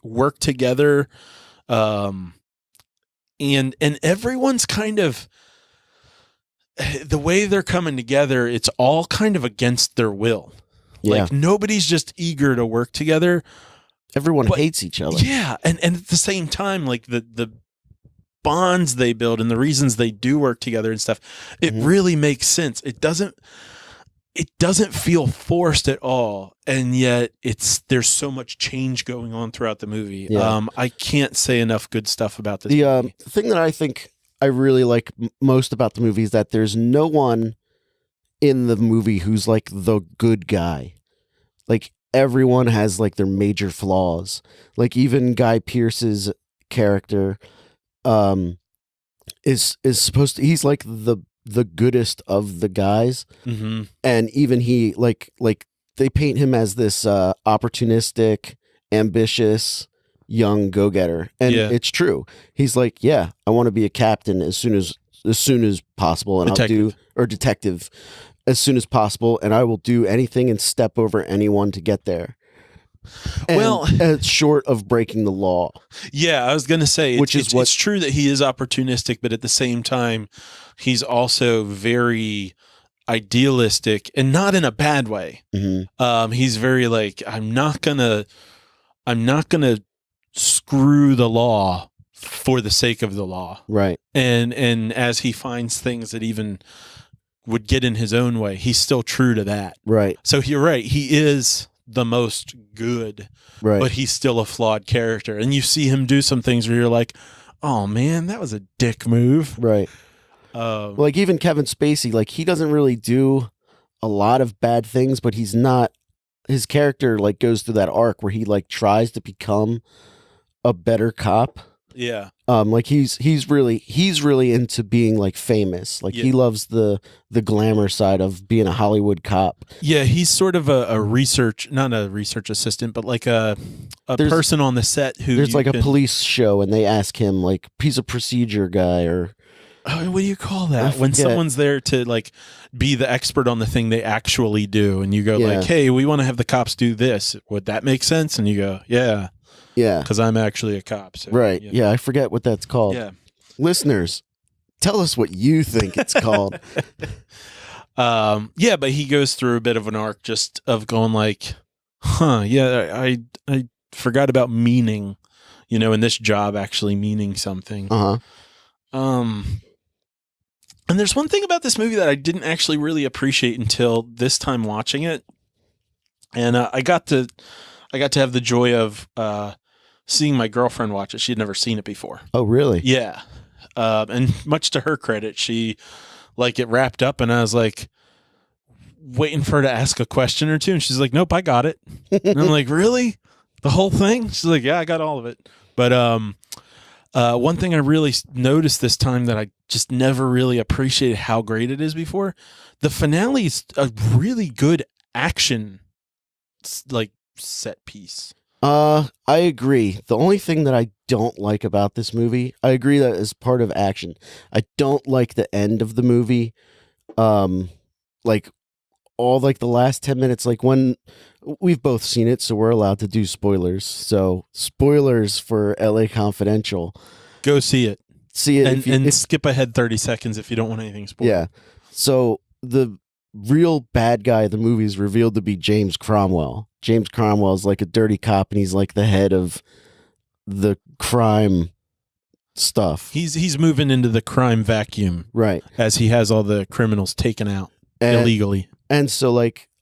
work together, and everyone's kind of the way they're coming together. It's all kind of against their will. Yeah. Like nobody's just eager to work together. Everyone hates each other. Yeah, and at the same time, like the bonds they build and the reasons they do work together and stuff, it really makes sense. It doesn't feel forced at all, and yet there's so much change going on throughout the movie. Yeah. I can't say enough good stuff about this movie. The thing that I think I really like most about the movie is that there's no one in the movie who's like the good guy. Like everyone has like their major flaws. Like even Guy Pearce's character is supposed to, he's like the goodest of the guys. And even he like they paint him as this opportunistic, ambitious young go-getter, and it's true. He's like, yeah, I want to be a captain as soon as possible, and detective as soon as possible, and I will do anything and step over anyone to get there. And, short of breaking the law. Yeah, I was going to say, it's true that he is opportunistic, but at the same time, he's also very idealistic, and not in a bad way. He's very like, I'm not gonna screw the law for the sake of the law, right? And as he finds things that even would get in his own way, he's still true to that, right? So you're right, he is the most good, right? But he's still a flawed character, and you see him do some things where you're like, oh man, that was a dick move, right? Like even Kevin Spacey, like he doesn't really do a lot of bad things, but he's not, his character like goes through that arc where he like tries to become a better cop. Yeah. Like he's really into being like famous. Like he loves the glamour side of being a Hollywood cop. Yeah, he's sort of not a research assistant, but like a person on the set who there's like a police show, and they ask him like he's a procedure guy or what do you call that when someone's there to like be the expert on the thing they actually do, and you go like, hey, we want to have the cops do this. Would that make sense? And you go, yeah. Yeah. Because I'm actually a cop. So, right. Yeah, I forget what that's called. Yeah. Listeners, tell us what you think it's called. Yeah, but he goes through a bit of an arc just of going like, I forgot about meaning, in this job actually meaning something. Uh-huh. And there's one thing about this movie that I didn't actually really appreciate until this time watching it. And I got to have the joy of seeing my girlfriend watch it. She had never seen it before. Oh, really? Yeah. And much to her credit, she it wrapped up, and I was like waiting for her to ask a question or two, and she's like, nope, I got it. And I'm like, really? The whole thing? She's like, yeah, I got all of it. But one thing I really noticed this time that I just never really appreciated how great it is before, the finale is a really good action set piece. I agree. The only thing that I don't like about this movie, I agree that is part of action. I don't like the end of the movie. Like all the last 10 minutes, like when we've both seen it, so we're allowed to do spoilers. So spoilers for LA Confidential. Go see it. See it and skip ahead 30 seconds if you don't want anything spoiled. Yeah. So the real bad guy of the movie is revealed to be James Cromwell. James Cromwell is like a dirty cop, and he's like the head of the crime stuff. He's moving into the crime vacuum, right? As he has all the criminals taken out illegally. And so,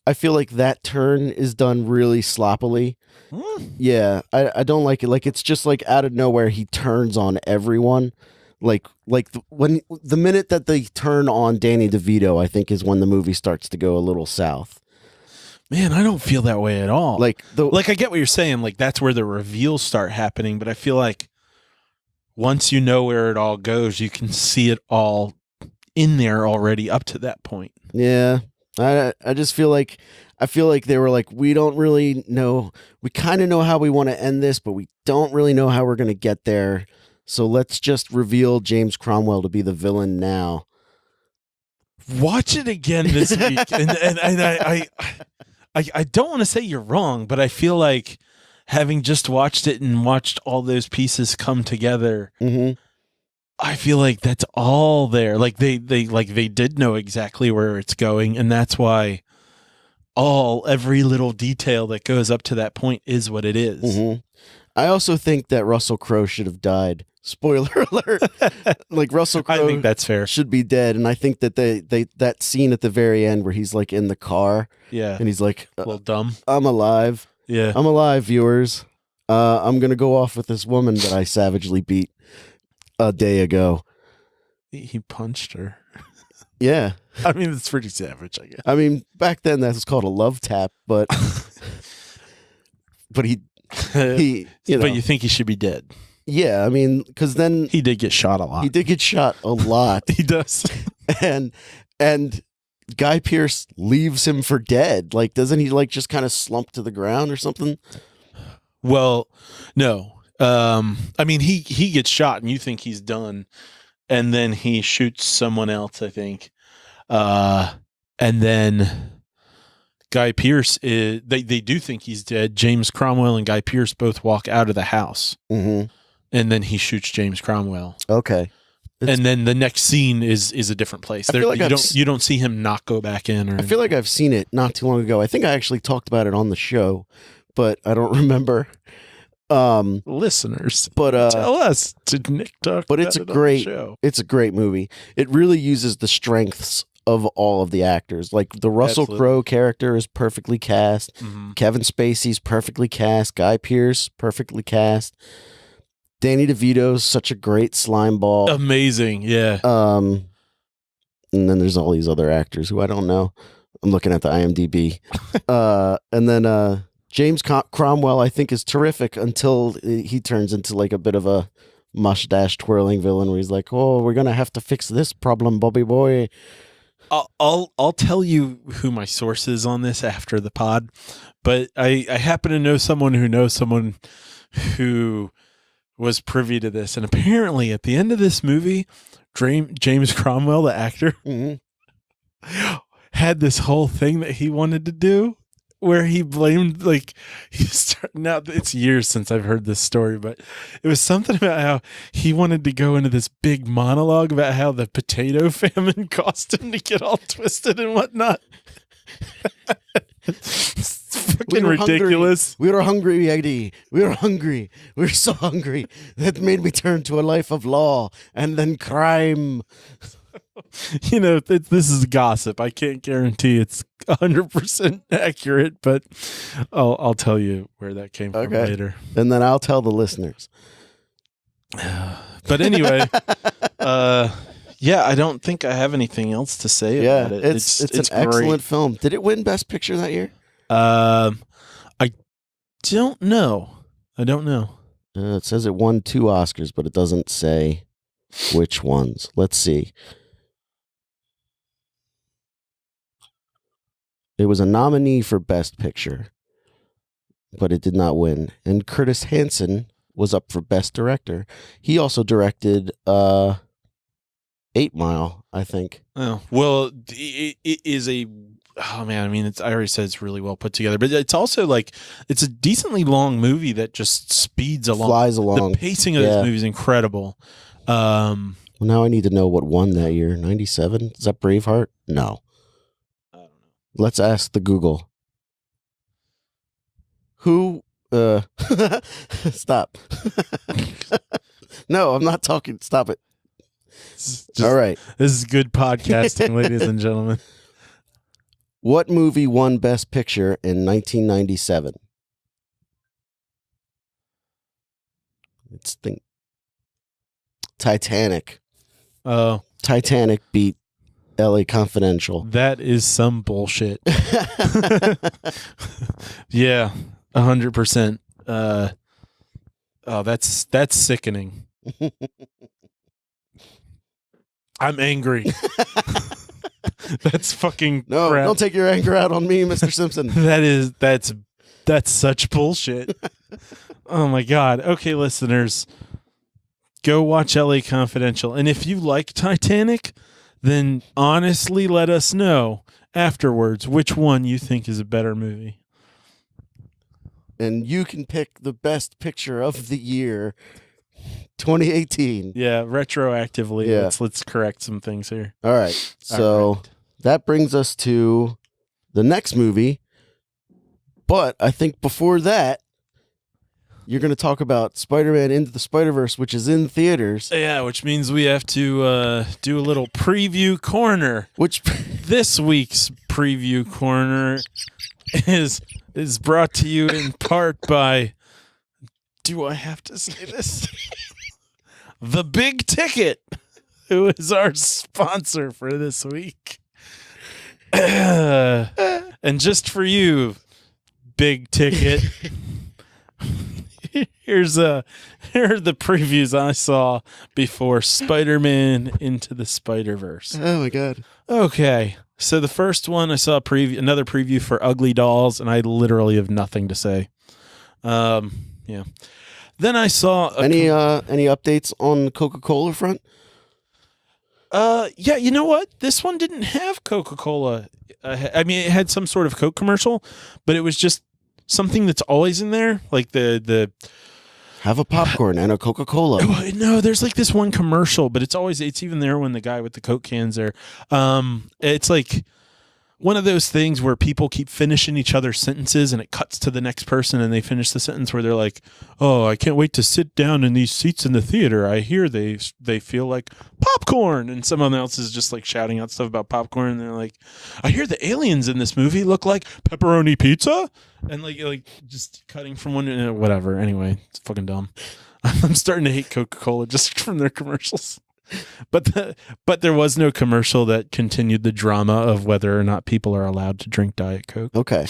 I feel like that turn is done really sloppily. Yeah, I don't like it. Like it's just out of nowhere he turns on everyone. When the minute that they turn on Danny DeVito, I think is when the movie starts to go a little south. Man, I don't feel that way at all. I get what you're saying. That's where the reveals start happening. But I feel like once you know where it all goes, you can see it all in there already up to that point. Yeah, I just feel like they were like, we don't really know. We kind of know how we want to end this, but we don't really know how we're going to get there. So let's just reveal James Cromwell to be the villain now. Watch it again this week, and I don't want to say you're wrong, but I feel like having just watched it and watched all those pieces come together, I feel like that's all there. They did know exactly where it's going, and that's why every little detail that goes up to that point is what it is. I also think that Russell Crowe should have died. Spoiler alert! Russell Crowe, I think that's fair. Should be dead, and I think that that scene at the very end where he's in the car, and he's like, a little dumb. I'm alive. Yeah, I'm alive, viewers. I'm gonna go off with this woman that I savagely beat a day ago. He punched her. Yeah, I mean it's pretty savage, I guess. I mean back then that was called a love tap, but but he But you think he should be dead? Yeah, I mean, because then he did get shot a lot. He did get shot a lot. He does, and Guy Pearce leaves him for dead. Doesn't he just kind of slump to the ground or something? Well, no. I mean, he gets shot, and you think he's done, and then he shoots someone else, I think, and then Guy Pearce is. They do think he's dead. James Cromwell and Guy Pearce both walk out of the house. And then he shoots James Cromwell. Okay. And then the next scene is a different place. You don't see him not go back in. I feel like I've seen it not too long ago. I think I actually talked about it on the show, but I don't remember. Listeners, but tell us. Did Nick talk? But it's a great movie. It really uses the strengths of all of the actors. The Russell Crowe character is perfectly cast. Kevin Spacey's perfectly cast. Guy Pearce perfectly cast. Danny DeVito's such a great slime ball. Amazing, yeah. And then there's all these other actors who I don't know. I'm looking at the IMDb. And then James Cromwell, I think, is terrific until he turns into a bit of a mustache twirling villain where he's like, "Oh, we're gonna have to fix this problem, Bobby boy." I'll tell you who my source is on this after the pod, but I happen to know someone who knows someone who was privy to this, and apparently at the end of this movie, James Cromwell, the actor, had this whole thing that he wanted to do where he blamed, like, now it's years since I've heard this story, but it was something about how he wanted to go into this big monologue about how the potato famine caused him to get all twisted and whatnot. It's fucking ridiculous. We were hungry, Eddie. We were hungry. We were so hungry. That made me turn to a life of law and then crime. You know, this is gossip. I can't guarantee it's 100% accurate, but I'll tell you where that came from later. And then I'll tell the listeners. But anyway, yeah, I don't think I have anything else to say about it. It's an excellent film. Did it win Best Picture that year? I don't know. It says it won 2 Oscars, but it doesn't say which ones. Let's see. It was a nominee for Best Picture, but it did not win. And Curtis Hanson was up for Best Director. He also directed 8 Mile, I think. Oh, well, it is a... Oh, man, I mean, I already said it's really well put together, but it's also like, it's a decently long movie that just speeds along. Flies along. The pacing of this movie is incredible. Well, now I need to know what won that year. 97? Is that Braveheart? No. Let's ask the Google. Who, stop. No, I'm not talking. Stop it. All right. This is good podcasting, ladies and gentlemen. What movie won Best Picture in 1997? Let's think. Titanic. Oh. Titanic beat LA Confidential. That is some bullshit. Yeah, 100%. That's sickening. I'm angry. That's fucking no. crap. Don't take your anger out on me, Mr. Simpson. That's such bullshit. Oh my god. Okay, listeners, go watch LA Confidential, and if you like Titanic, then honestly let us know afterwards which one you think is a better movie. And you can pick the Best Picture of the year, 2018. Yeah, retroactively. Yeah. Let's correct some things here. All right. So that brings us to the next movie. But I think before that, you're going to talk about Spider-Man Into the Spider-Verse, which is in theaters. Yeah, which means we have to do a little preview corner. Which this week's preview corner is brought to you in part by, do I have to say this? The Big Ticket, who is our sponsor for this week. And just for you, Big Ticket, here are the previews I saw before Spider-Man Into the Spider-Verse. Oh my god. Okay. So the first one I saw another preview for Ugly Dolls, and I literally have nothing to say. Yeah. Then I saw any updates on the Coca-Cola front? Yeah, you know what? This one didn't have Coca-Cola. I mean, it had some sort of Coke commercial, but it was just something that's always in there, like the have a popcorn and a Coca-Cola. No, there's like this one commercial, but it's even there when the guy with the Coke cans there. It's like one of those things where people keep finishing each other's sentences and it cuts to the next person and they finish the sentence where they're like, "Oh, I can't wait to sit down in these seats in the theater. I hear they feel like popcorn." And someone else is just like shouting out stuff about popcorn and they're like, "I hear the aliens in this movie look like pepperoni pizza." And like just cutting from one whatever. Anyway, it's fucking dumb. I'm starting to hate Coca-Cola just from their commercials. But there was no commercial that continued the drama of whether or not people are allowed to drink Diet Coke. Okay.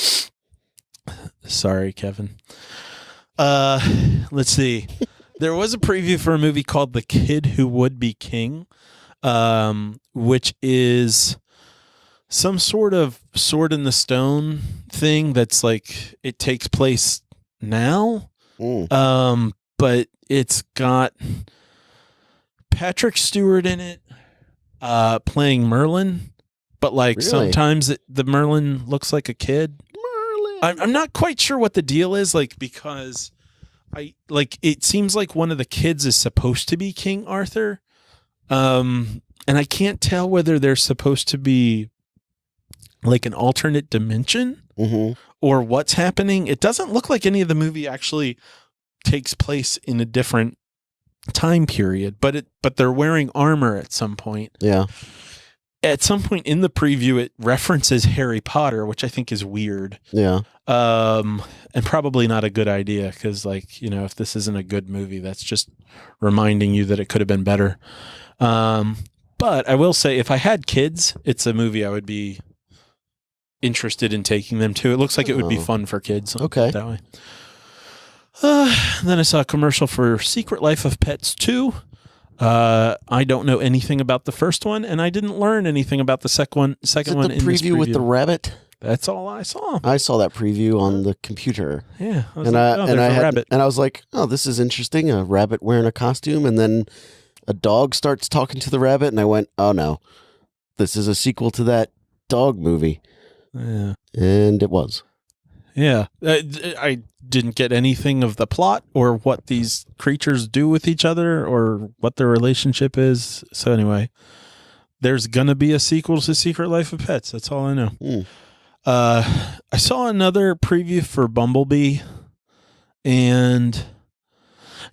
Sorry, Kevin. Let's see. There was a preview for a movie called The Kid Who Would Be King, which is some sort of Sword in the Stone thing that's like it takes place now. But it's got Patrick Stewart in it playing Merlin, but like Really? sometimes the Merlin looks like a kid. I'm not quite sure what the deal is, like, because it seems like one of the kids is supposed to be King Arthur. And I can't tell whether they're supposed to be like an alternate dimension or what's happening. It doesn't look like any of the movie actually takes place in a different time period, but they're wearing armor at some point. Yeah. At some point in the preview, it references Harry Potter, which I think is weird. Yeah. And probably not a good idea because, like, you know, if this isn't a good movie, that's just reminding you that it could have been better. But I will say, if I had kids, it's a movie I would be interested in taking them to. It looks like it would be fun for kids. Okay. That way. Then I saw a commercial for Secret Life of Pets 2. I don't know anything about the first one, and I didn't learn anything about the second one. Is it the preview with the rabbit? That's all I saw. I saw that preview on the computer. Yeah, and I was like, "Oh, this is interesting. A rabbit wearing a costume," and then a dog starts talking to the rabbit, and I went, "Oh no, this is a sequel to that dog movie." Yeah, and it was. Yeah, I didn't get anything of the plot or what these creatures do with each other or what their relationship is. So anyway, there's gonna be a sequel to Secret Life of Pets. That's all I know. I saw another preview for Bumblebee, and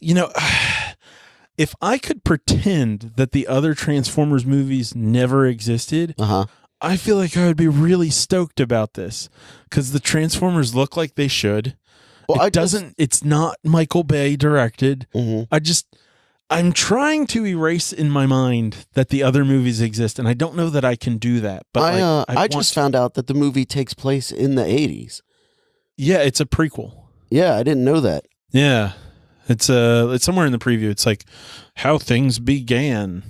you know, if I could pretend that the other Transformers movies never existed, I feel like I would be really stoked about this because the Transformers look like they should. Well, it's not Michael Bay directed. I'm trying to erase in my mind that the other movies exist, and I don't know that I can do that. But I just found out that the movie takes place in the 80s. Yeah, it's a prequel. Yeah, I didn't know that. Yeah, it's somewhere in the preview. It's like how things began,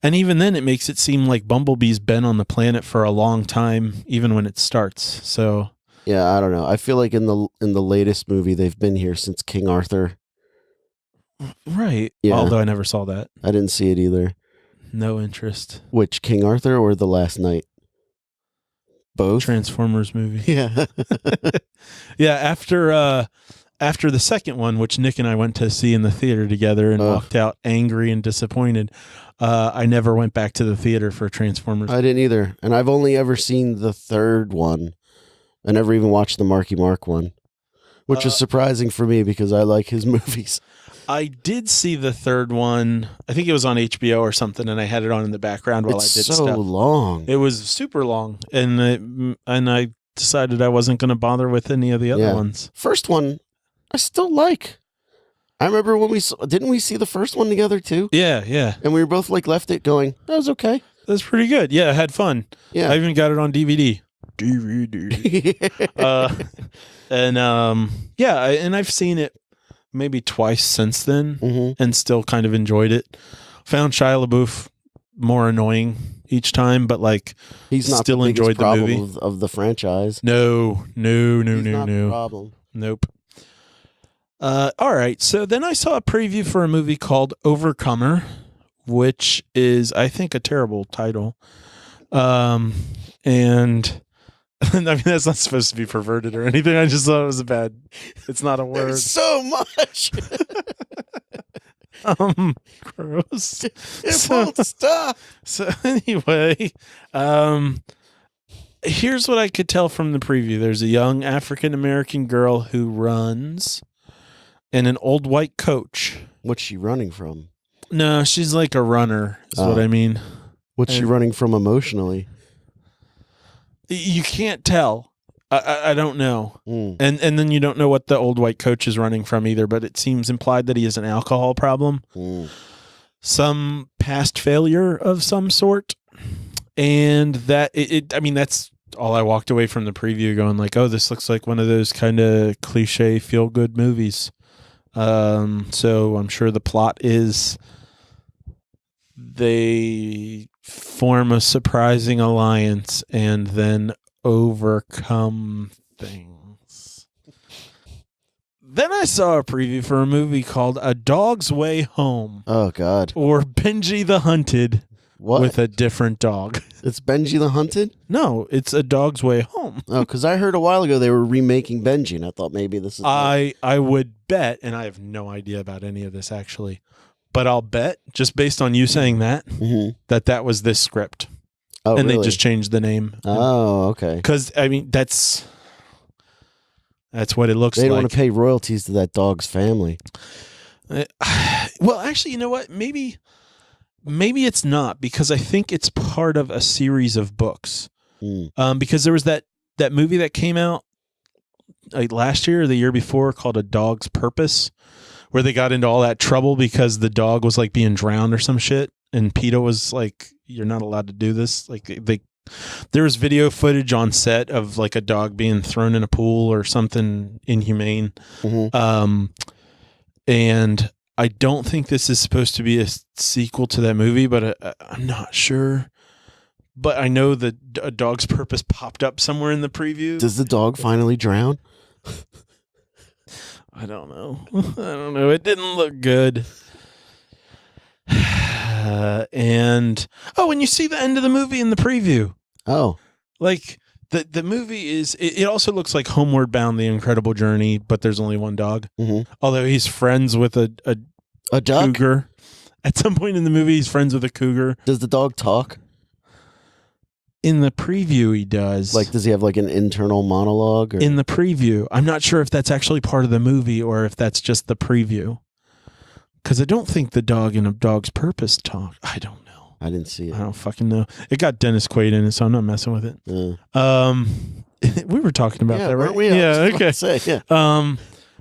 and even then, it makes it seem like Bumblebee's been on the planet for a long time, even when it starts. So yeah, I don't know. I feel like in the latest movie, they've been here since King Arthur. Right. Yeah. Although I never saw that. I didn't see it either. No interest. Which, King Arthur or The Last Knight? Both? Transformers movie. Yeah. Yeah, after the second one, which Nick and I went to see in the theater together and walked out angry and disappointed, I never went back to the theater for Transformers. I didn't either. And I've only ever seen the third one. I never even watched the Marky Mark one, which was surprising for me because I like his movies. I did see the third one. I think it was on HBO or something, and I had it on in the background while I did stuff. It's so long. It was super long, and I decided I wasn't going to bother with any of the other ones. First one, I still like. I remember when didn't we see the first one together too? Yeah, yeah. And we were both like left it going, that was okay. That's pretty good. Yeah, I had fun. Yeah. I even got it on DVD. And I've seen it maybe twice since then and still kind of enjoyed it. Found Shia LaBeouf more annoying each time, but like he's not still enjoyed the movie of the franchise. No. The problem. Nope. All right. So then I saw a preview for a movie called Overcomer, which is, I think, a terrible title. And I mean, that's not supposed to be perverted or anything. I just thought it was it's not a word. There's so much. Gross. It won't stop. So anyway, here's what I could tell from the preview. There's a young African-American girl who runs and an old white coach. What's she running from? No, she's like a runner is what I mean. What's she running from emotionally? You can't tell. I don't know. And then you don't know what the old white coach is running from either, but it seems implied that he has an alcohol problem. Some past failure of some sort. And that I mean, that's all I walked away from the preview going like, oh, this looks like one of those kind of cliche feel-good movies. So I'm sure the plot is they form a surprising alliance and then overcome things. Then I saw a preview for a movie called A Dog's Way Home. Oh, God. Or Benji the Hunted. What? With a different dog. It's Benji the Hunted? No, it's A Dog's Way Home. Oh, because I heard a while ago they were remaking Benji, and I thought maybe this is... I would bet, and I have no idea about any of this actually, but I'll bet, just based on you saying that, that was this script. Oh, and really? They just changed the name. Oh, okay. Because, I mean, that's what it looks like. They don't want to pay royalties to that dog's family. Well, actually, you know what? Maybe it's not, because I think it's part of a series of books. Because there was that movie that came out like last year or the year before called A Dog's Purpose, where they got into all that trouble because the dog was like being drowned or some shit, and PETA was like, "You're not allowed to do this." Like there was video footage on set of like a dog being thrown in a pool or something inhumane. And I don't think this is supposed to be a sequel to that movie, but I'm not sure. But I know that A Dog's Purpose popped up somewhere in the preview. Does the dog finally drown? I don't know. It didn't look good. And when you see the end of the movie in the preview. Oh. Like the movie is, it also looks like Homeward Bound: The Incredible Journey, but there's only one dog. Although he's friends with a duck? cougar. At some point in the movie, he's friends with a cougar. Does the dog talk? In the preview, he does. Like, does he have like an internal monologue? Or? In the preview. I'm not sure if that's actually part of the movie or if that's just the preview. Because I don't think the dog in A Dog's Purpose talk. I don't know. I didn't see it. I don't fucking know. It got Dennis Quaid in it, so I'm not messing with it. We were talking about that, right? Weren't we? Yeah, okay. Say, yeah.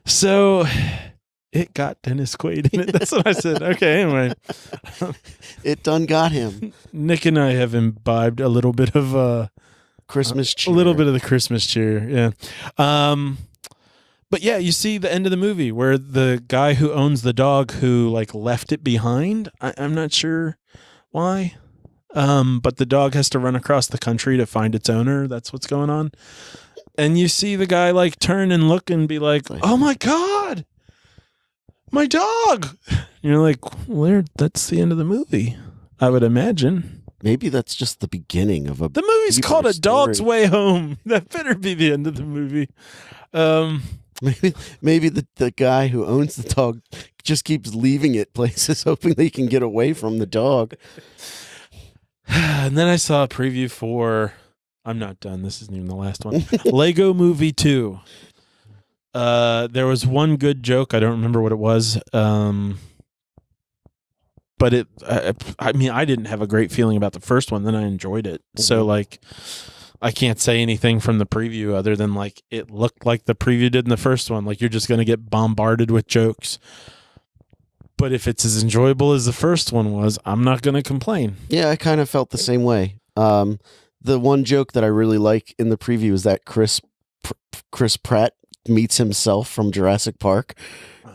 So it got Dennis Quaid in it. That's what I said. Okay, anyway. It done got him. Nick and I have imbibed a little bit of Christmas cheer. A little bit of the Christmas cheer, yeah. But yeah, you see the end of the movie where the guy who owns the dog who like left it behind. I'm not sure why. But the dog has to run across the country to find its owner. That's what's going on. And you see the guy like turn and look and be like, "Oh my God, my dog." And you're like, well, that's the end of the movie, I would imagine. Maybe that's just the beginning of a... The movie's called A Dog's Way Home. That better be the end of the movie. Maybe the guy who owns the dog just keeps leaving it places, hoping they can get away from the dog. And then I saw a preview for... I'm not done. This isn't even the last one. Lego Movie 2. There was one good joke. I don't remember what it was. But I mean, I didn't have a great feeling about the first one. Then I enjoyed it. So, like, I can't say anything from the preview other than, like, it looked like the preview did in the first one. Like, you're just going to get bombarded with jokes. But if it's as enjoyable as the first one was, I'm not going to complain. Yeah, I kind of felt the same way. The one joke that I really like in the preview is that Chris Pratt meets himself from Jurassic Park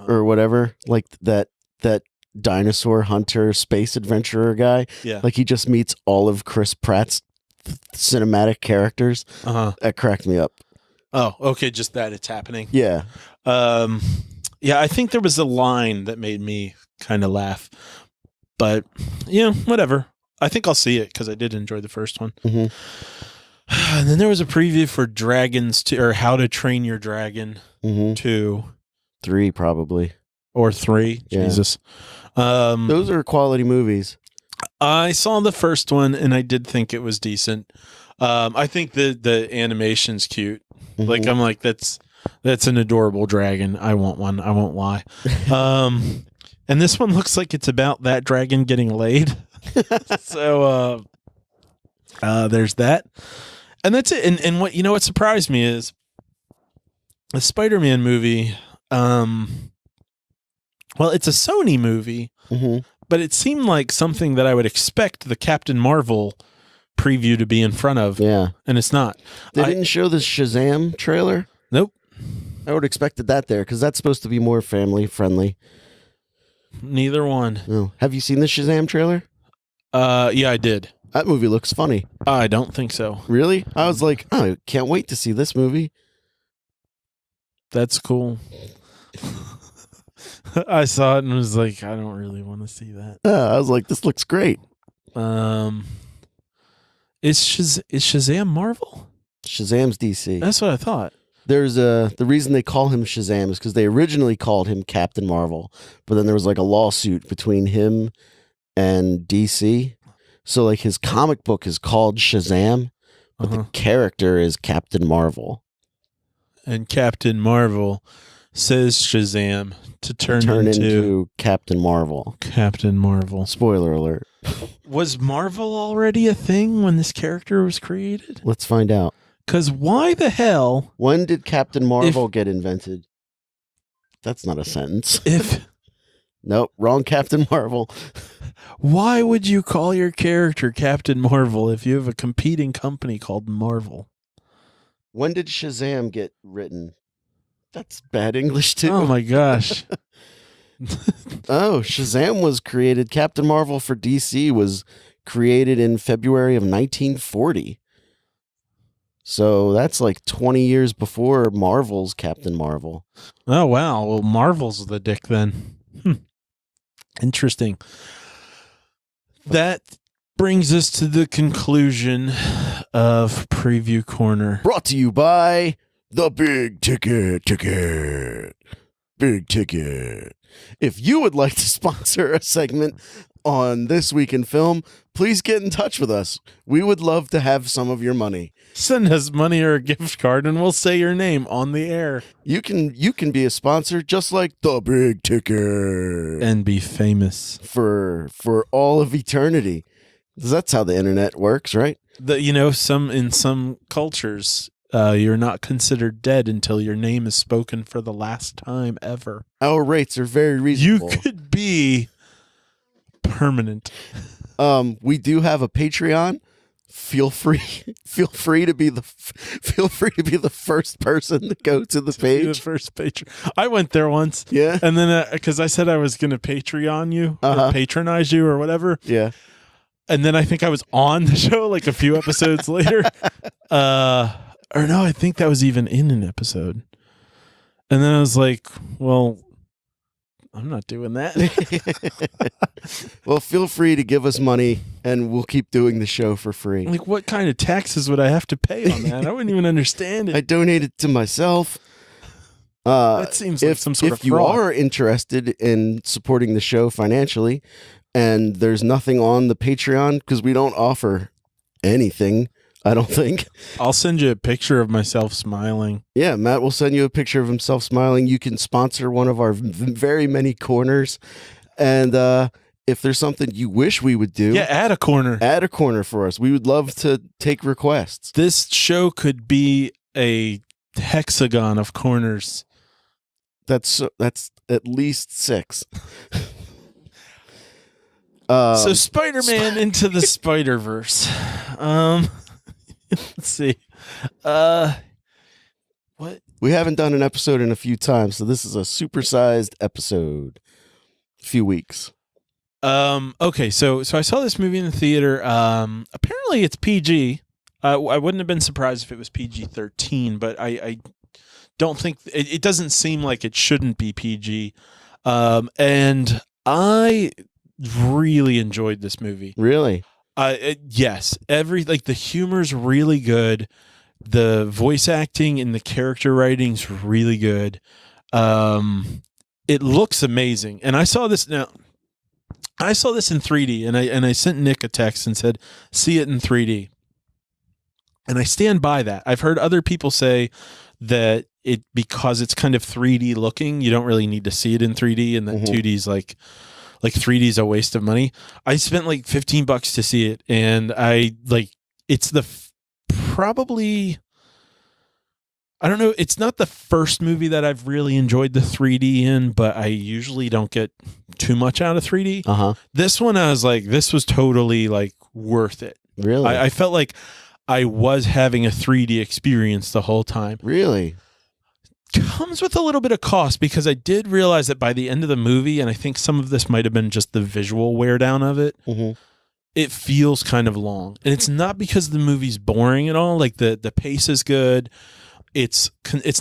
or whatever. Like, that dinosaur hunter space adventurer guy. Yeah. Like, he just meets all of Chris Pratt's cinematic characters. That cracked me up. Oh, okay. Just that it's happening. Yeah. Yeah, I think there was a line that made me kind of laugh. But, whatever. I think I'll see it because I did enjoy the first one. And then there was a preview for Dragons 2, or How to Train Your Dragon 2. 3, probably. Or 3. Yeah. Jesus. Those are quality movies. I saw the first one and I did think it was decent. I think the animation's cute. Like, I'm like, that's an adorable dragon. I want one. I won't lie. And this one looks like it's about that dragon getting laid. So there's that. And that's it. And what surprised me is the Spider-Man movie. Well, it's a Sony movie, but it seemed like something that I would expect the Captain Marvel preview to be in front of. Yeah. And it's not. They didn't show the Shazam trailer? Nope. I would have expected that there because that's supposed to be more family friendly. Neither one. No. Have you seen the Shazam trailer? Yeah, I did. That movie looks funny. I don't think so. Really? I was like, I can't wait to see this movie. That's cool. I saw it and was like, I don't really want to see that. I was like, this looks great. Is Shazam Marvel? Shazam's DC. That's what I thought. There's the reason they call him Shazam is because they originally called him Captain Marvel, but then there was like a lawsuit between him and DC. So like his comic book is called Shazam, but the character is Captain Marvel. And Captain Marvel says Shazam to turn into Captain Marvel. Captain Marvel. Spoiler alert. Was Marvel already a thing when this character was created? Let's find out. Because why the hell? When did Captain Marvel get invented? That's not a sentence. Nope, wrong Captain Marvel. Why would you call your character Captain Marvel if you have a competing company called Marvel? When did Shazam get written? That's bad English too. Oh my gosh. Shazam was created. Captain Marvel for DC was created in February of 1940. So that's like 20 years before Marvel's Captain Marvel. Oh, wow. Well, Marvel's the dick then. Interesting. That brings us to the conclusion of Preview Corner. Brought to you by the Big Ticket. Big Ticket. If you would like to sponsor a segment on This Week in Film, please get in touch with us. We would love to have some of your money. Send us money or a gift card and we'll say your name on the air. You can be a sponsor just like the Big Ticket. And be famous. For all of eternity. That's how the internet works, right? In some cultures, you're not considered dead until your name is spoken for the last time ever. Our rates are very reasonable. You could be permanent. We do have a Patreon. Feel free to be the first person to go to the page. The first Patreon. I went there once. Yeah. And then because I said I was going to Patreon you, or patronize you, or whatever. Yeah. And then I think I was on the show like a few episodes later. Or no, I think that was even in an episode. And then I was like, well, I'm not doing that. Well, feel free to give us money and we'll keep doing the show for free. Like, what kind of taxes would I have to pay on that? I wouldn't even understand it. I donated to myself. That seems like some sort of fraud. If you are interested in supporting the show financially and there's nothing on the Patreon, because we don't offer anything, I don't think. I'll send you a picture of myself smiling. Yeah, Matt will send you a picture of himself smiling. You can sponsor one of our very many corners. And if there's something you wish we would do... Yeah, add a corner. Add a corner for us. We would love to take requests. This show could be a hexagon of corners. That's at least 6. So Spider-Man into the Spider-Verse. Let's see. What? We haven't done an episode in a few times, so this is a supersized episode. A few weeks. Okay, so I saw this movie in the theater. Apparently it's PG. I wouldn't have been surprised if it was PG-13, but I don't think it doesn't seem like it shouldn't be PG. And I really enjoyed this movie. Really? Yes. The humor's really good. The voice acting and the character writing's really good. It looks amazing. And I saw this in 3D, and I sent Nick a text and said, see it in 3D. And I stand by that. I've heard other people say that because it's kind of 3D looking, you don't really need to see it in 3D, and that 2D's like 3D is a waste of money. I spent like $15 to see it, and it's probably, I don't know, it's not the first movie that I've really enjoyed the 3D in, but I usually don't get too much out of 3D. This one, I was like, this was totally like worth it. Really? I felt like I was having a 3D experience the whole time. Really? comes with a little bit of cost because I did realize that by the end of the movie, and I think some of this might have been just the visual wear down of it, it feels kind of long. And it's not because the movie's boring at all. Like the pace is good. It's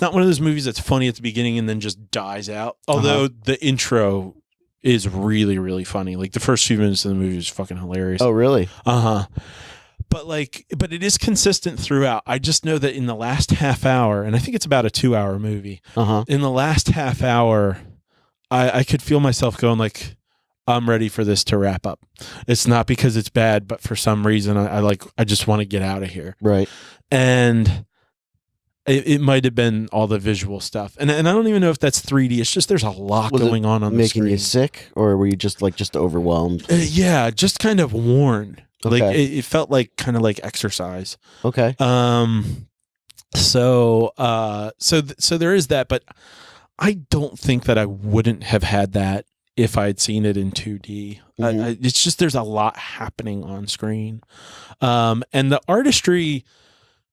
not one of those movies that's funny at the beginning and then just dies out. Although the intro is really, really funny. Like the first few minutes of the movie is fucking hilarious. Oh, really? But it is consistent throughout. I just know that in the last half hour, and I think it's about a 2-hour movie. In the last half hour, I could feel myself going like, I'm ready for this to wrap up. It's not because it's bad, but for some reason I just want to get out of here. Right. And it might have been all the visual stuff. And I don't even know if that's 3D. It's just there's a lot going on the screen. Making you sick, or were you just overwhelmed? Yeah, just kind of worn. Okay. Like it felt like kind of like exercise. Okay. So there is that, but I don't think that I wouldn't have had that if I'd seen it in 2D. It's just there's a lot happening on screen, and the artistry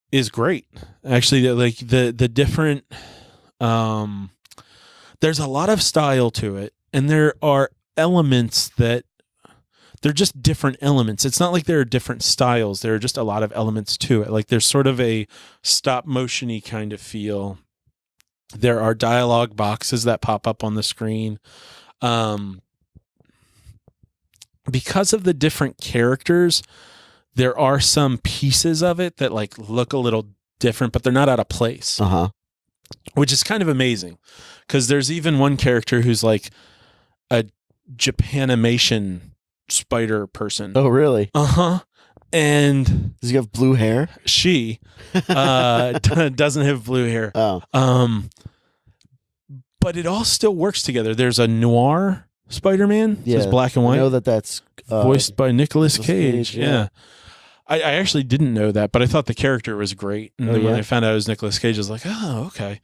is great. Actually, like the different, there's a lot of style to it, and there are elements that they're just different elements. It's not like there are different styles. There are just a lot of elements to it. Like there's sort of a stop motion-y kind of feel. There are dialogue boxes that pop up on the screen. Because of the different characters, there are some pieces of it that like look a little different, but they're not out of place. Which is kind of amazing. Because there's even one character who's like a Japanimation spider person. Oh, really? And does he have blue hair? She doesn't have blue hair. Oh. But it all still works together. There's a noir Spider-Man. Yeah, it's black and white. I know that's voiced by Nicolas Cage. Yeah. I actually didn't know that, but I thought the character was great. And then when I found out it was Nicolas Cage, I was like, oh, okay.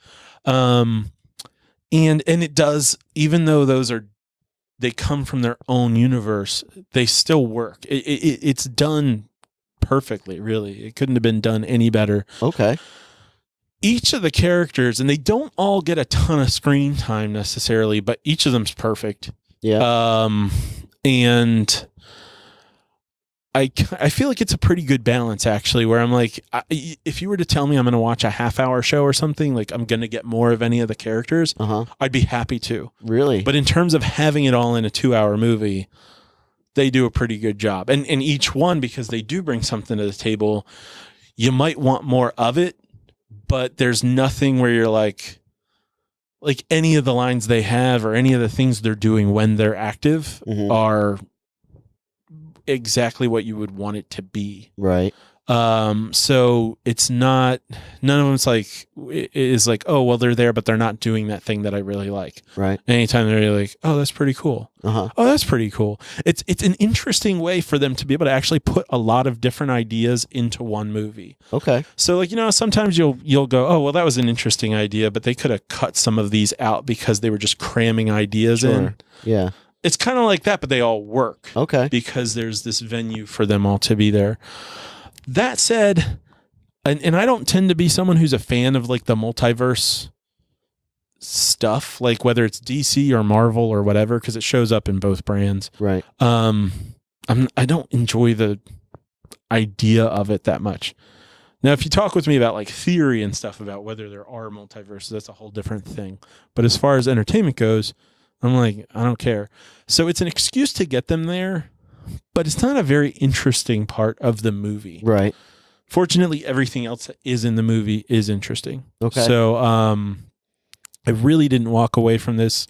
And it does, even though they come from their own universe, they still work. It's done perfectly, really. It couldn't have been done any better. Okay. Each of the characters, and they don't all get a ton of screen time necessarily, but each of them's perfect. Yeah. And I feel like it's a pretty good balance, actually, where I'm like, if you were to tell me I'm going to watch a half-hour show or something, like I'm going to get more of any of the characters, I'd be happy to. Really? But in terms of having it all in a 2-hour movie, they do a pretty good job. And each one, because they do bring something to the table, you might want more of it, but there's nothing where you're like any of the lines they have or any of the things they're doing when they're active are exactly what you would want it to be. Right. So it's not, none of them's like, it is like, oh, well, they're there, but they're not doing that thing that I really like. Right. Anytime they're like, oh, that's pretty cool. Oh, that's pretty cool. It's an interesting way for them to be able to actually put a lot of different ideas into one movie. Okay. So like, sometimes you'll go, oh, well, that was an interesting idea, but they could have cut some of these out because they were just cramming ideas in. Yeah. It's kind of like that, but they all work. Okay. Because there's this venue for them all to be there. That said, and I don't tend to be someone who's a fan of like the multiverse stuff, like whether it's DC or Marvel or whatever, because it shows up in both brands. Right. I don't enjoy the idea of it that much. Now, if you talk with me about like theory and stuff about whether there are multiverses, that's a whole different thing. But as far as entertainment goes, I'm like, I don't care. So it's an excuse to get them there, but it's not a very interesting part of the movie. Right. Fortunately, everything else that is in the movie is interesting. Okay. So I really didn't walk away from this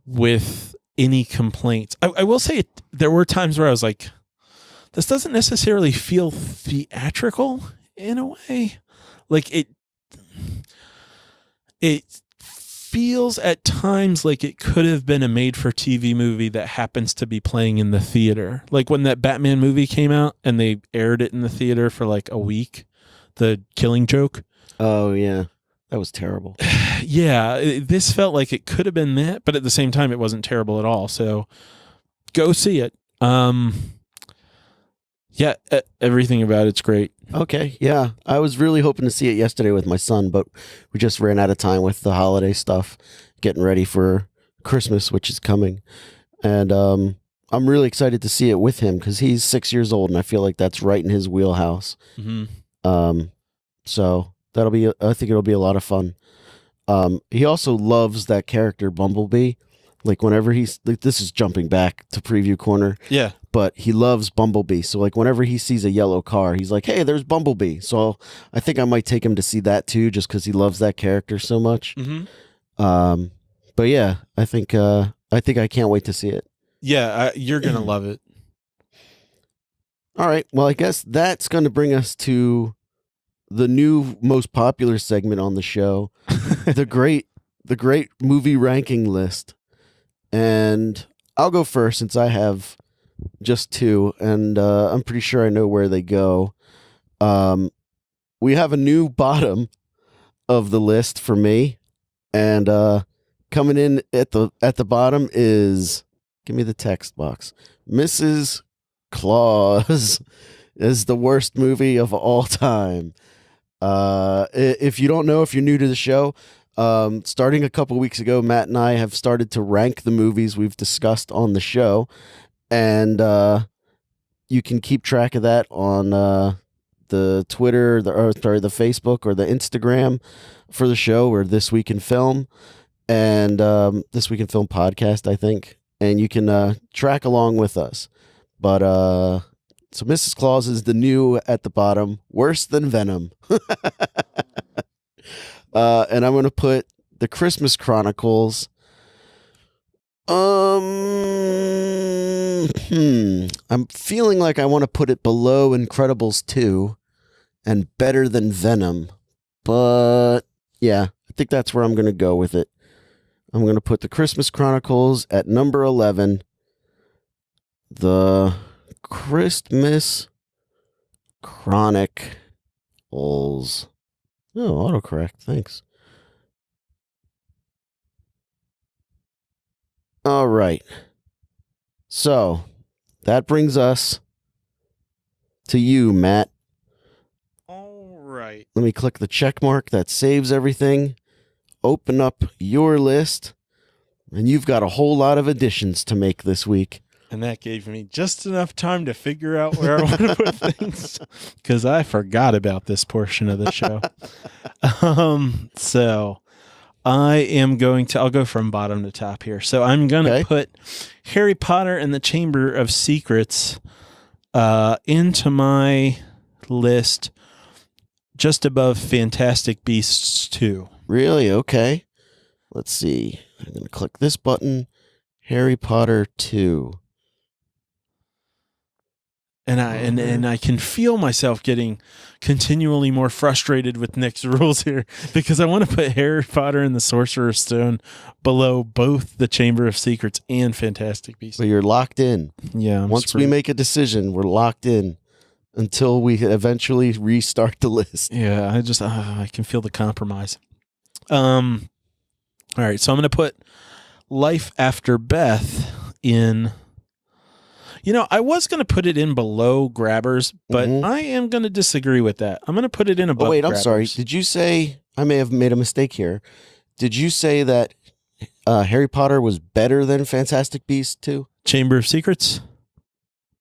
with any complaints. I will say there were times where I was like, this doesn't necessarily feel theatrical in a way. Like it feels at times like it could have been a made-for-TV movie that happens to be playing in the theater. Like when that Batman movie came out and they aired it in the theater for like a week, The Killing Joke. Oh, yeah. That was terrible. Yeah, this felt like it could have been that, but at the same time, it wasn't terrible at all. So go see it. Yeah, everything about it's great. Okay, yeah. I was really hoping to see it yesterday with my son, but we just ran out of time with the holiday stuff, getting ready for Christmas, which is coming. And I'm really excited to see it with him because he's 6 years old, and I feel like that's right in his wheelhouse. Mm-hmm. So I think it'll be a lot of fun. He also loves that character Bumblebee. Like whenever this is jumping back to preview corner. Yeah. But he loves Bumblebee. So like whenever he sees a yellow car, he's like, hey, there's Bumblebee. So I think I might take him to see that too, just because he loves that character so much. Mm-hmm. But yeah, I think I can't wait to see it. Yeah, you're going to love it. All right. Well, I guess that's going to bring us to the new most popular segment on the show, the great movie ranking list. And I'll go first since I have just two, and I'm pretty sure I know where they go. We have a new bottom of the list for me, and coming in at the bottom is, give me the text box, Mrs. Claus is the worst movie of all time. If you don't know, if you're new to the show, starting a couple weeks ago, Matt and I have started to rank the movies we've discussed on the show, and you can keep track of that on the Twitter, the Facebook or the Instagram for the show, or This Week in Film, and This Week in Film podcast, I think, and you can track along with us. But so Mrs. Claus is the new at the bottom, worse than Venom. And I'm going to put the Christmas Chronicles. I'm feeling like I want to put it below Incredibles 2 and better than Venom. But yeah, I think that's where I'm going to go with it. I'm going to put the Christmas Chronicles at number 11. The Christmas Chronicles. Oh, autocorrect. Thanks. All right. So that brings us to you, Matt. All right. Let me click the check mark that saves everything. Open up your list. And you've got a whole lot of additions to make this week. And that gave me just enough time to figure out where I want to put things, because I forgot about this portion of the show. So I'll go from bottom to top here. So I'm going to put Harry Potter and the Chamber of Secrets into my list just above Fantastic Beasts 2. Really? Okay. Let's see. I'm going to click this button. Harry Potter 2. And I can feel myself getting continually more frustrated with Nick's rules here, because I want to put Harry Potter and the Sorcerer's Stone below both the Chamber of Secrets and Fantastic Beasts. So you're locked in. Yeah. Once we make a decision, we're locked in until we eventually restart the list. Yeah, I can feel the compromise. All right, so I'm going to put Life After Beth in. You know, I was going to put it in below Grabbers, but I am going to disagree with that. I'm going to put it in above Grabbers. I'm sorry. Did you say, I may have made a mistake here. Did you say that Harry Potter was better than Fantastic Beasts 2? Chamber of Secrets?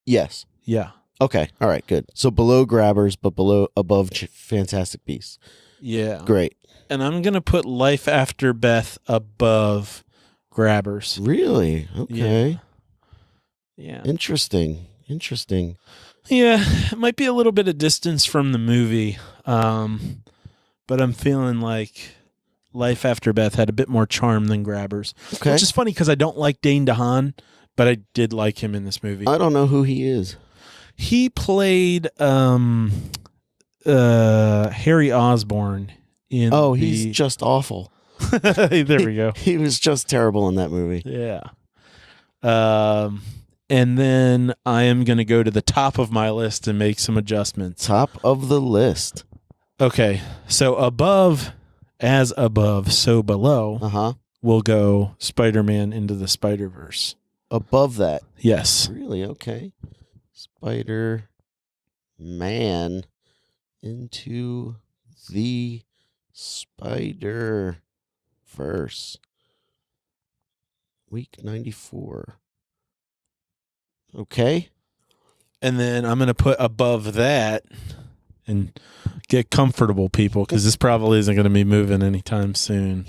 Yes. Yeah. Okay. All right, good. So below Grabbers, but above Fantastic Beasts. Yeah. Great. And I'm going to put Life After Beth above Grabbers. Really? Okay. Yeah. Interesting. Yeah, it might be a little bit of distance from the movie, but I'm feeling like Life After Beth had a bit more charm than Grabbers. Okay. Which is funny because I don't like Dane DeHaan, but I did like him in this movie. I don't know who he is. He played Harry Osborn in he's just awful. There we go. He was just terrible in that movie. Yeah. And then I am going to go to the top of my list and make some adjustments. Top of the list. Okay. So above, as above, so below, we'll go Spider-Man Into the Spider-Verse. Above that? Yes. Really? Okay. Spider-Man Man into the Spider-Verse. Week 94. Okay. And then I'm going to put above that, and get comfortable, people, because this probably isn't going to be moving anytime soon.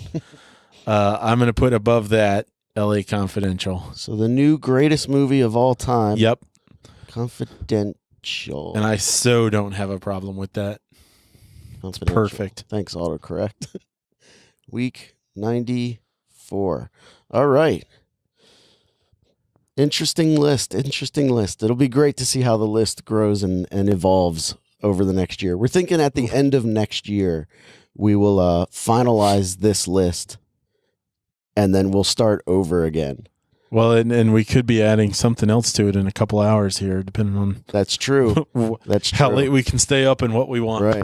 I'm going to put above that LA Confidential. So the new greatest movie of all time. Yep. Confidential. And I so don't have a problem with that. It's perfect. Thanks, autocorrect. Week 94. All right. Interesting list. It'll be great to see how the list grows and evolves over the next year. We're thinking at the end of next year, we will finalize this list, and then we'll start over again. Well, and we could be adding something else to it in a couple hours here, depending on That's true. That's true. how late we can stay up and what we want. Right.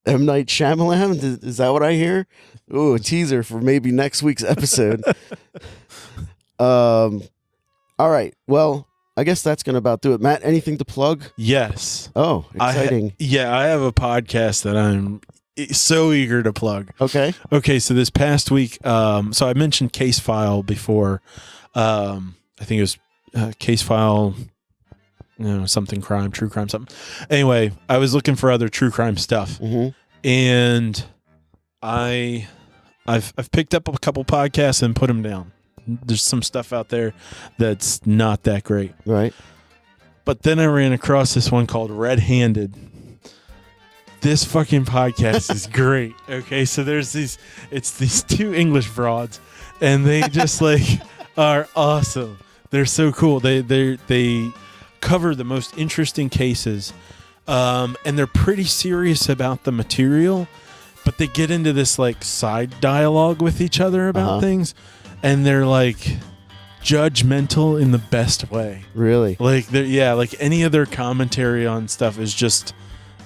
M. Night Shyamalan, is that what I hear? Ooh, a teaser for maybe next week's episode. All right. Well, I guess that's going to about do it. Matt, anything to plug? Yes. Oh, exciting. I have a podcast that I'm so eager to plug. Okay. So this past week, so I mentioned Case File before. I think it was Case File, something crime, true crime, something. Anyway, I was looking for other true crime stuff, and I've picked up a couple podcasts and put them down. There's some stuff out there that's not that great. Right. But then I ran across this one called Red Handed. This fucking podcast is great. Okay, so there's these two English frauds, and they just are awesome. They're so cool. They cover the most interesting cases, and they're pretty serious about the material, but they get into this side dialogue with each other about things, and they're judgmental in the best way. Really? Any of their commentary on stuff is just,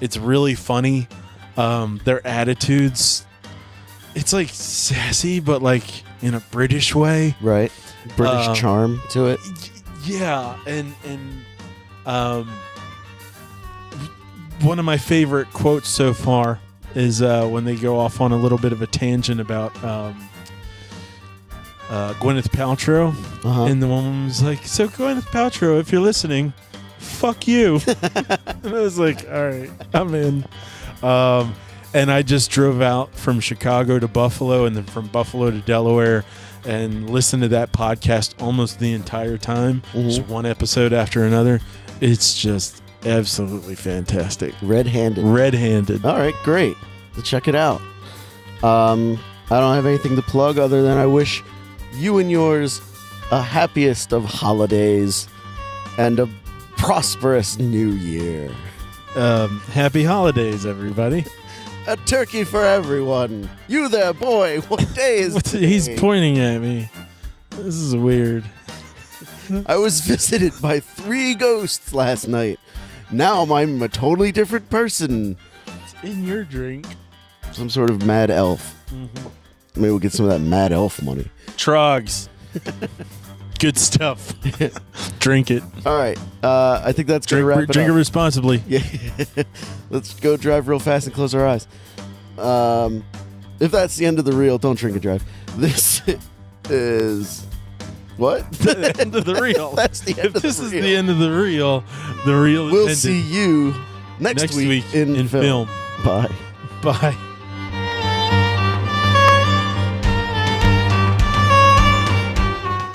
it's really funny. Their attitudes, it's sassy, but in a British way. Right. British charm to it. Yeah. And one of my favorite quotes so far is when they go off on a little bit of a tangent about Gwyneth Paltrow. And the woman was like, so Gwyneth Paltrow, if you're listening, fuck you. And I was like, all right, I'm in. And I just drove out from Chicago to Buffalo, and then from Buffalo to Delaware, and listened to that podcast almost the entire time. Just one episode after another. It's just absolutely fantastic. Red-handed. All right, great. Let's check it out. I don't have anything to plug other than I wish you and yours a happiest of holidays and a prosperous new year. Happy holidays, everybody. A turkey for everyone. You there, boy. What day is today? He's pointing at me. This is weird. I was visited by 3 ghosts last night. Now I'm a totally different person. It's in your drink. Some sort of mad elf. Maybe we'll get some of that mad elf money. Trogs. Good stuff. Drink it. All right. I think that's going to wrap it up. Drink it responsibly. Yeah. Let's go drive real fast and close our eyes. If that's the end of the reel, don't drink and drive. This is... What? The end of the reel. That's the end of the reel. If this is the end of the reel is we'll ended. see you next week in film. Bye. Bye.